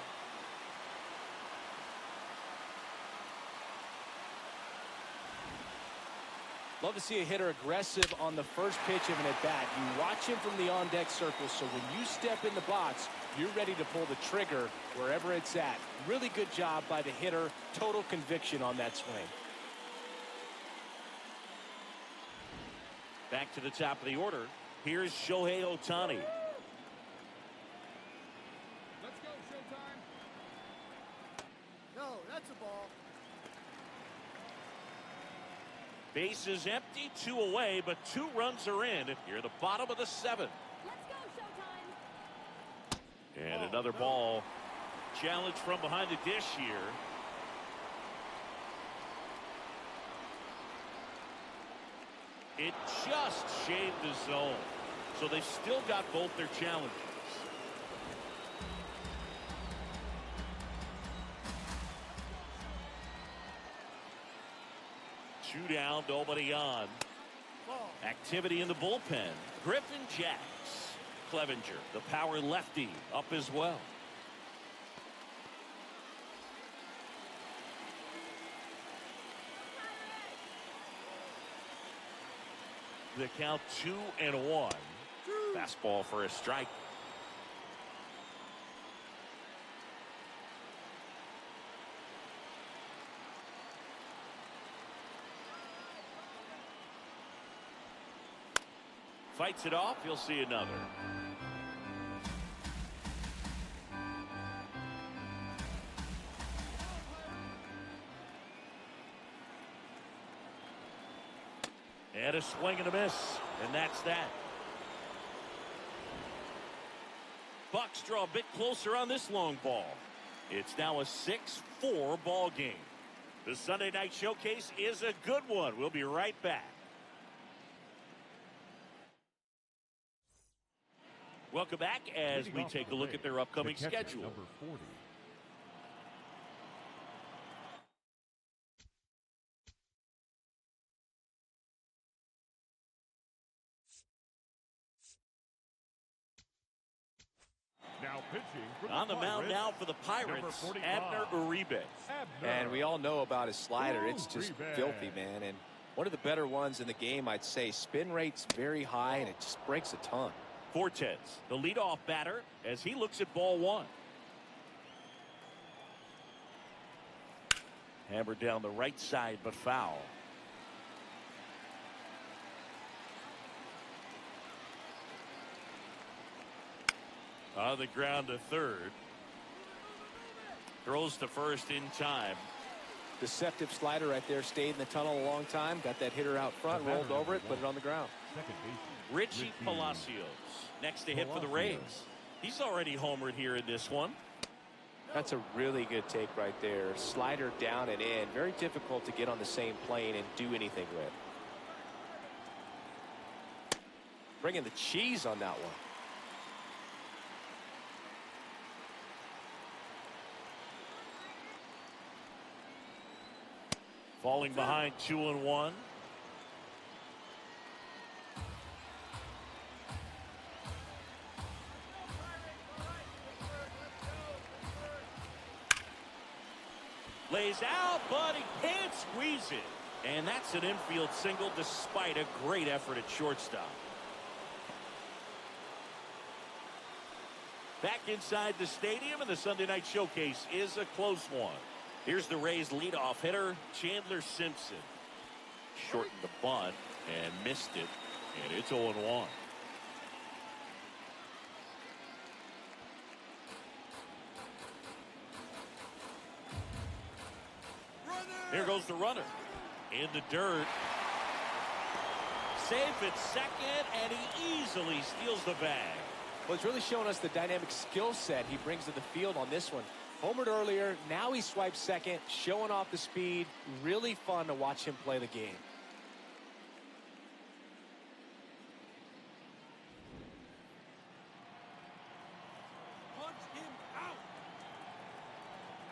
Love to see a hitter aggressive on the first pitch of an at-bat. You watch him from the on-deck circle, so when you step in the box, you're ready to pull the trigger wherever it's at. Really good job by the hitter. Total conviction on that swing. Back to the top of the order. Here's Shohei Ohtani. Let's go, Showtime. No, that's a ball. Base is empty, 2 away, but 2 runs are in. You're the bottom of the 7th. Let's go, Showtime. And another ball. Challenge from behind the dish here. It just shaved the zone. So they've still got both their challenges. Two down, nobody on. Activity in the bullpen. Griffin Jacks. Clevenger, the power lefty, up as well. The count 2-1. Fastball for a strike. Fights it off. You'll see another. And a swing and a miss. And that's that. Bucks draw a bit closer on this long ball. It's now a 6-4 ball game. The Sunday night showcase is a good one. We'll be right back. Welcome back as we take a look at their upcoming schedule. Number 40. On the mound now for the Pirates, Abner Uribe. And we all know about his slider. It's just filthy, man. And one of the better ones in the game, I'd say. Spin rate's very high, and it just breaks a ton. Fortes, the leadoff batter, as he looks at ball one. Hammered down the right side, but foul. On the ground to third. Throws to first in time. Deceptive slider right there. Stayed in the tunnel a long time. Got that hitter out front, rolled over it, put it on the ground. Richie Palacios next to hit for the Rays. He's already homered here in this one. That's a really good take right there. Slider down and in. Very difficult to get on the same plane and do anything with. Bringing the cheese on that one. Falling behind 2-1. Lays out, but he can't squeeze it. And that's an infield single despite a great effort at shortstop. Back inside the stadium, and the Sunday night showcase is a close one. Here's the Rays leadoff hitter, Chandler Simpson. Shortened the bunt and missed it, and it's 0-1. Here goes the runner. In the dirt. Safe at second, and he easily steals the bag. Well, it's really showing us the dynamic skill set he brings to the field on this one. Homered earlier, now he swipes second, showing off the speed. Really fun to watch him play the game. Punch him out.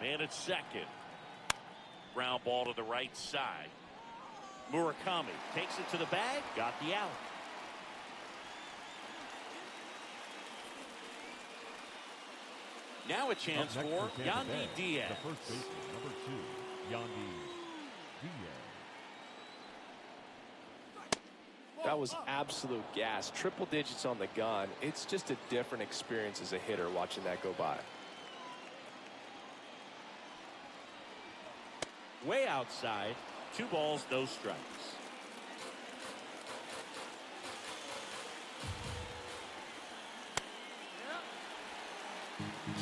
Man at second. Ground ball to the right side. Murakami takes it to the bag, got the out. Now a chance for Yandy Diaz. The first baseman, number 2, Yandy Diaz. That was absolute gas. Triple digits on the gun. It's just a different experience as a hitter watching that go by. Way outside. 2 balls, no strikes.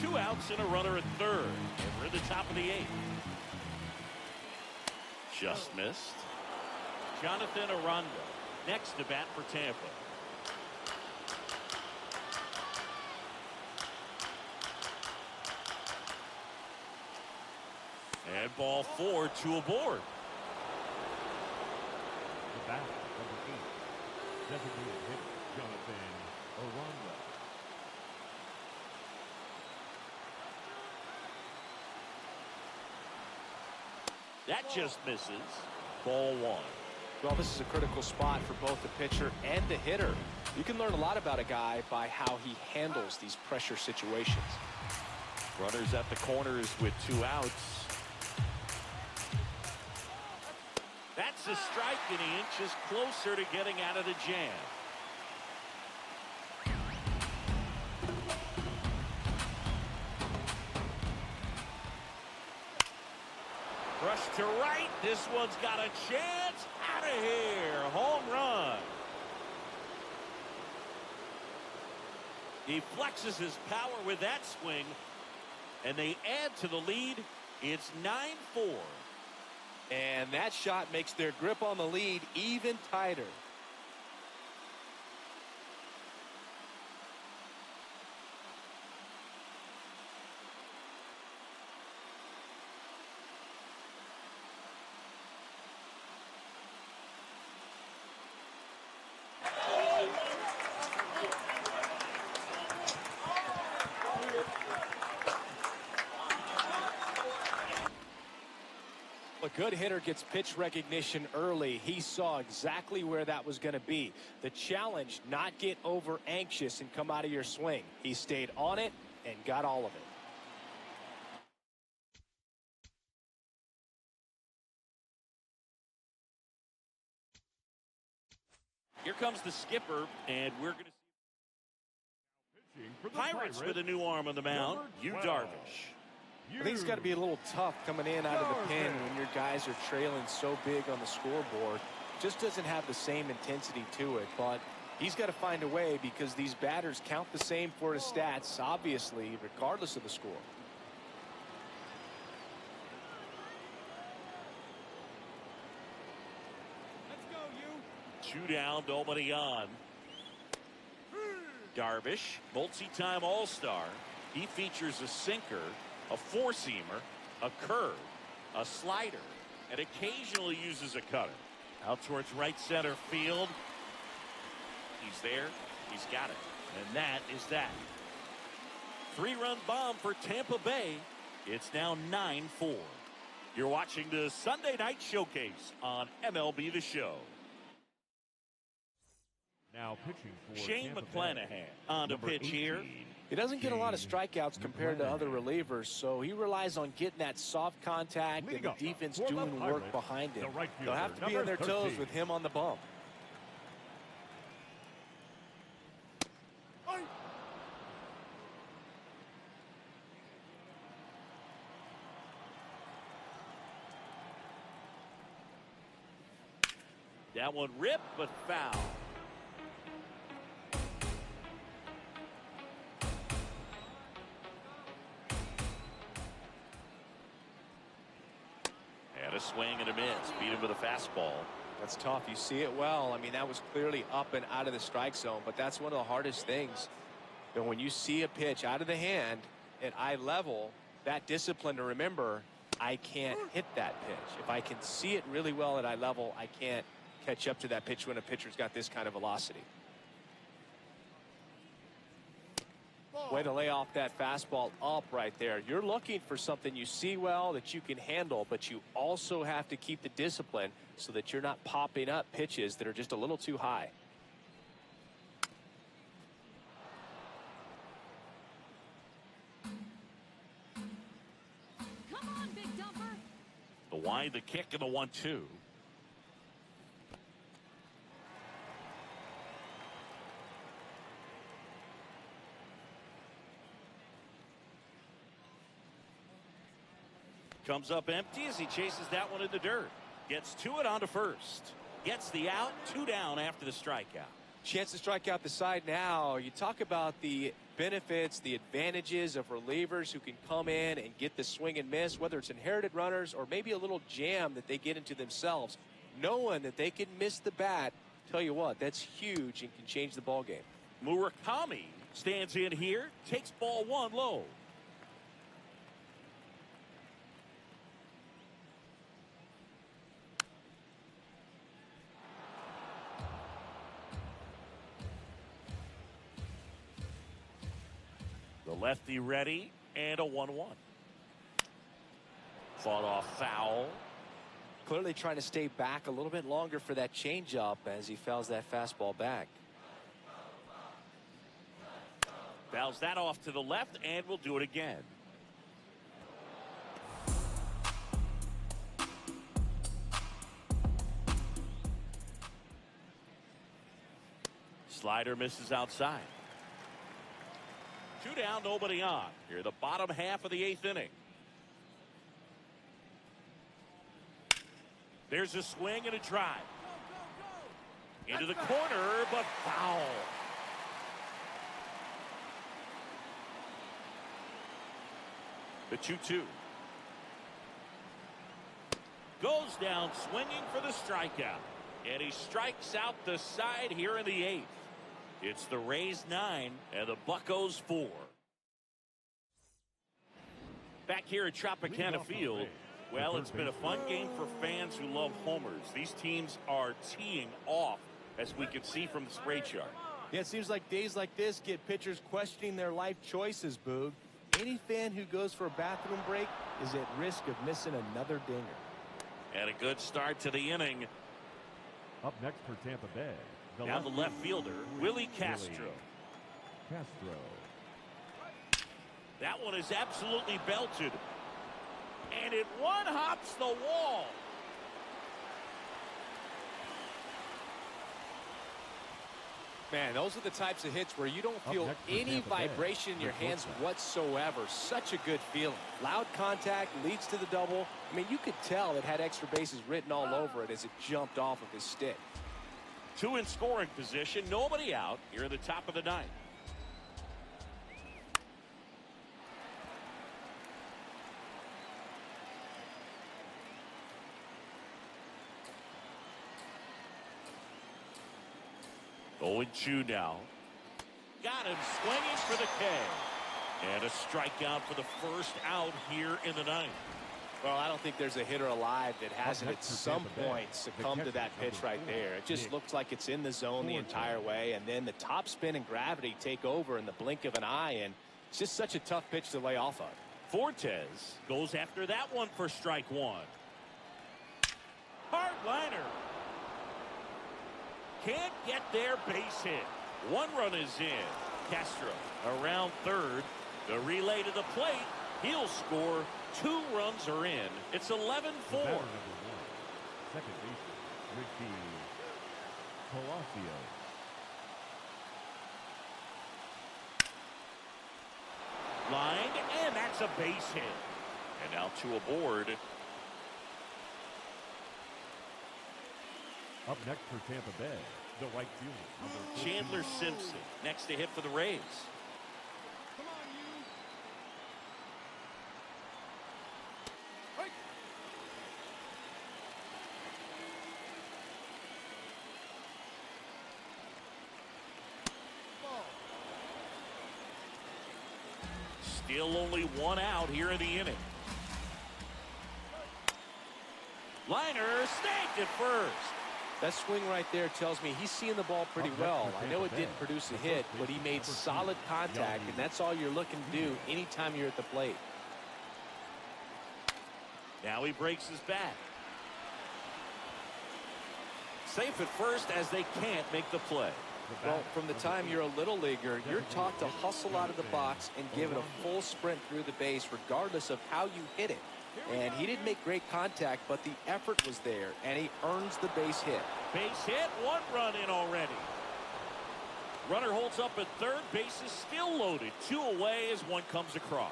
Two outs and a runner at third. And we're at the top of the 8th. Just missed. Jonathan Aranda next to bat for Tampa. And ball 4, 2 aboard. The batter, number 8, designated hitter, Jonathan Aranda. That just misses. Ball 1. Well, this is a critical spot for both the pitcher and the hitter. You can learn a lot about a guy by how he handles these pressure situations. Runners at the corners with 2 outs. That's a strike, and he inches closer to getting out of the jam. Rush to right. This one's got a chance. Out of here. Home run. He flexes his power with that swing, and they add to the lead. It's 9-4. And that shot makes their grip on the lead even tighter. A good hitter gets pitch recognition early. He saw exactly where that was going to be. The challenge, not get over anxious and come out of your swing. He stayed on it, and got all of it. Here comes the skipper, and we're going to see Pirates with a new arm on the mound, Darvish. I think it's got to be a little tough coming in out of the pen when your guys are trailing so big on the scoreboard. Just doesn't have the same intensity to it, but he's got to find a way because these batters count the same for his stats, obviously, regardless of the score. Let's go, you. 2 down, nobody on. Darvish, multi-time All-Star. He features a sinker, a four-seamer, a curve, a slider, and occasionally uses a cutter. Out towards right center field. He's there. He's got it. And that is that. 3-run bomb for Tampa Bay. It's now 9-4. You're watching the Sunday Night Showcase on MLB The Show. Now pitching for Shane Tampa McClanahan Bay, on the number pitch 18. here. He doesn't get a lot of strikeouts compared to other relievers, so he relies on getting that soft contact and the defense doing work behind him. They'll have to be on their toes with him on the bump. That one ripped, but foul. And a swing and a miss. Beat him with a fastball. That's tough. You see it well. I mean, that was clearly up and out of the strike zone, but that's one of the hardest things. And when you see a pitch out of the hand at eye level, that discipline to remember, I can't hit that pitch. If I can see it really well at eye level, I can't catch up to that pitch when a pitcher's got this kind of velocity. Way to lay off that fastball up right there. You're looking for something you see well that you can handle, but you also have to keep the discipline so that you're not popping up pitches that are just a little too high. Come on, big dumper. The wide, the kick, and the 1-2. Comes up empty as he chases that one in the dirt. Gets to it onto first. Gets the out. 2 down after the strikeout. Chance to strike out the side now. You talk about the benefits, the advantages of relievers who can come in and get the swing and miss, whether it's inherited runners or maybe a little jam that they get into themselves. Knowing that they can miss the bat, tell you what, that's huge and can change the ball game. Murakami stands in here, takes ball 1 low. The lefty ready, and a 1-1. Fought off foul. Clearly trying to stay back a little bit longer for that changeup as he fouls that fastball back. Fouls that off to the left, and we'll do it again. Slider misses outside. 2 down, nobody on. Here, the bottom half of the 8th inning. There's a swing and a drive. Into the corner, but foul. The 2-2. Goes down swinging for the strikeout. And he strikes out the side here in the 8th. It's the Rays 9 and the Buccos 4. Back here at Tropicana Field, well, it's been a fun game for fans who love homers. These teams are teeing off, as we can see from the spray chart. Yeah, it seems like days like this get pitchers questioning their life choices, Boog. Any fan who goes for a bathroom break is at risk of missing another dinger. And a good start to the inning. Up next for Tampa Bay. Now the left fielder, Willie Castro. That one is absolutely belted. And it one-hops the wall. Man, those are the types of hits where you don't feel any vibration in your hands whatsoever. Such a good feeling. Loud contact leads to the double. I mean, you could tell it had extra bases written all over it as it jumped off of his stick. 2 in scoring position, nobody out here at the top of the ninth. Oh, 2 now. Got him swinging for the K. And a strikeout for the first out here in the ninth. Well, I don't think there's a hitter alive that hasn't at some point succumbed to that pitch right there. It just looks like it's in the zone the entire way, and then the top spin and gravity take over in the blink of an eye, and it's just such a tough pitch to lay off of. Fortes goes after that one for strike 1. Hard liner. Can't get their base hit. 1 run is in. Castro around third. The relay to the plate. He'll score. 2 runs are in. It's 11-4. Second baseman, Ricky Palacio. Lined, and that's a base hit. And now 2 aboard. Up next for Tampa Bay, the right fielder, Chandler Simpson next to hit for the Rays. Come on, you. Right. Ball. Still only 1 out here in the inning. Liner snagged at first. That swing right there tells me he's seeing the ball pretty well. I know it didn't produce a hit, but he made solid contact, and that's all you're looking to do anytime you're at the plate. Now he breaks his bat. Safe at first as they can't make the play. Well, from the time you're a little leaguer, you're taught to hustle out of the box and give it a full sprint through the base regardless of how you hit it. And he didn't make great contact, but the effort was there, and he earns the base hit. Base hit, 1 run in already. Runner holds up at third, base is still loaded. 2 away as 1 comes across.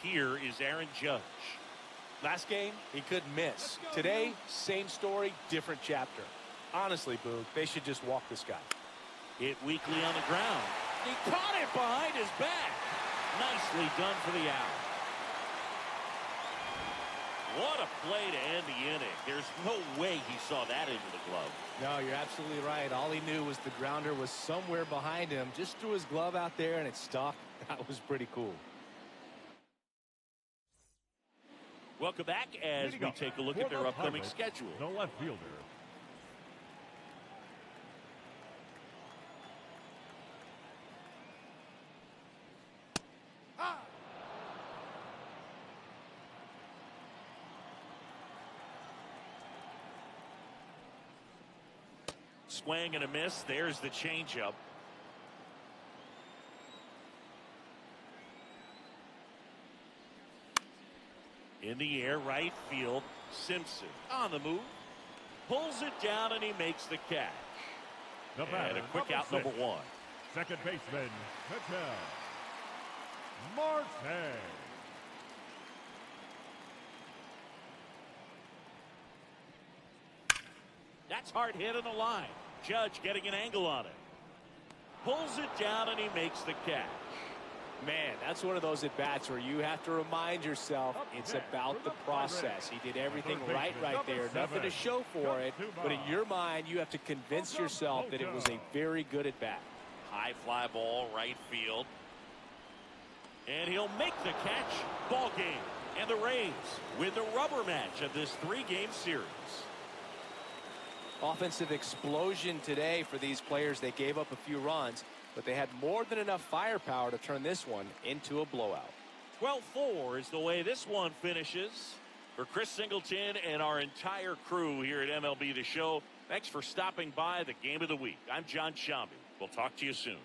Here is Aaron Judge. Last game, he couldn't miss. Today, same story, different chapter. Honestly, Boog, they should just walk this guy. Hit weakly on the ground. He caught it behind his back. Nicely done for the out. What a play to end the inning. There's no way he saw that into the glove. No, you're absolutely right. All he knew was the grounder was somewhere behind him. Just threw his glove out there and it stuck. That was pretty cool. Welcome back as we take a look at their upcoming schedule. The left fielder. Swing and a miss. There's the changeup. In the air, right field. Simpson on the move. Pulls it down and he makes the catch. And a quick out, number 1. Second baseman, Ketel Marte. That's hard hit on the line. Judge getting an angle on it. Pulls it down and he makes the catch. Man, that's one of those at-bats where you have to remind yourself it's about the process. He did everything right there. Nothing to show for it, but in your mind, you have to convince yourself that it was a very good at-bat. High fly ball, right field. And he'll make the catch. Ball game. And the Rays win the rubber match of this 3-game series. Offensive explosion today for these players. They gave up a few runs, but they had more than enough firepower to turn this one into a blowout. 12-4 is the way this one finishes. For Chris Singleton and our entire crew here at MLB The Show, Thanks for stopping by the Game of the Week. I'm John Shambi. We'll talk to you soon.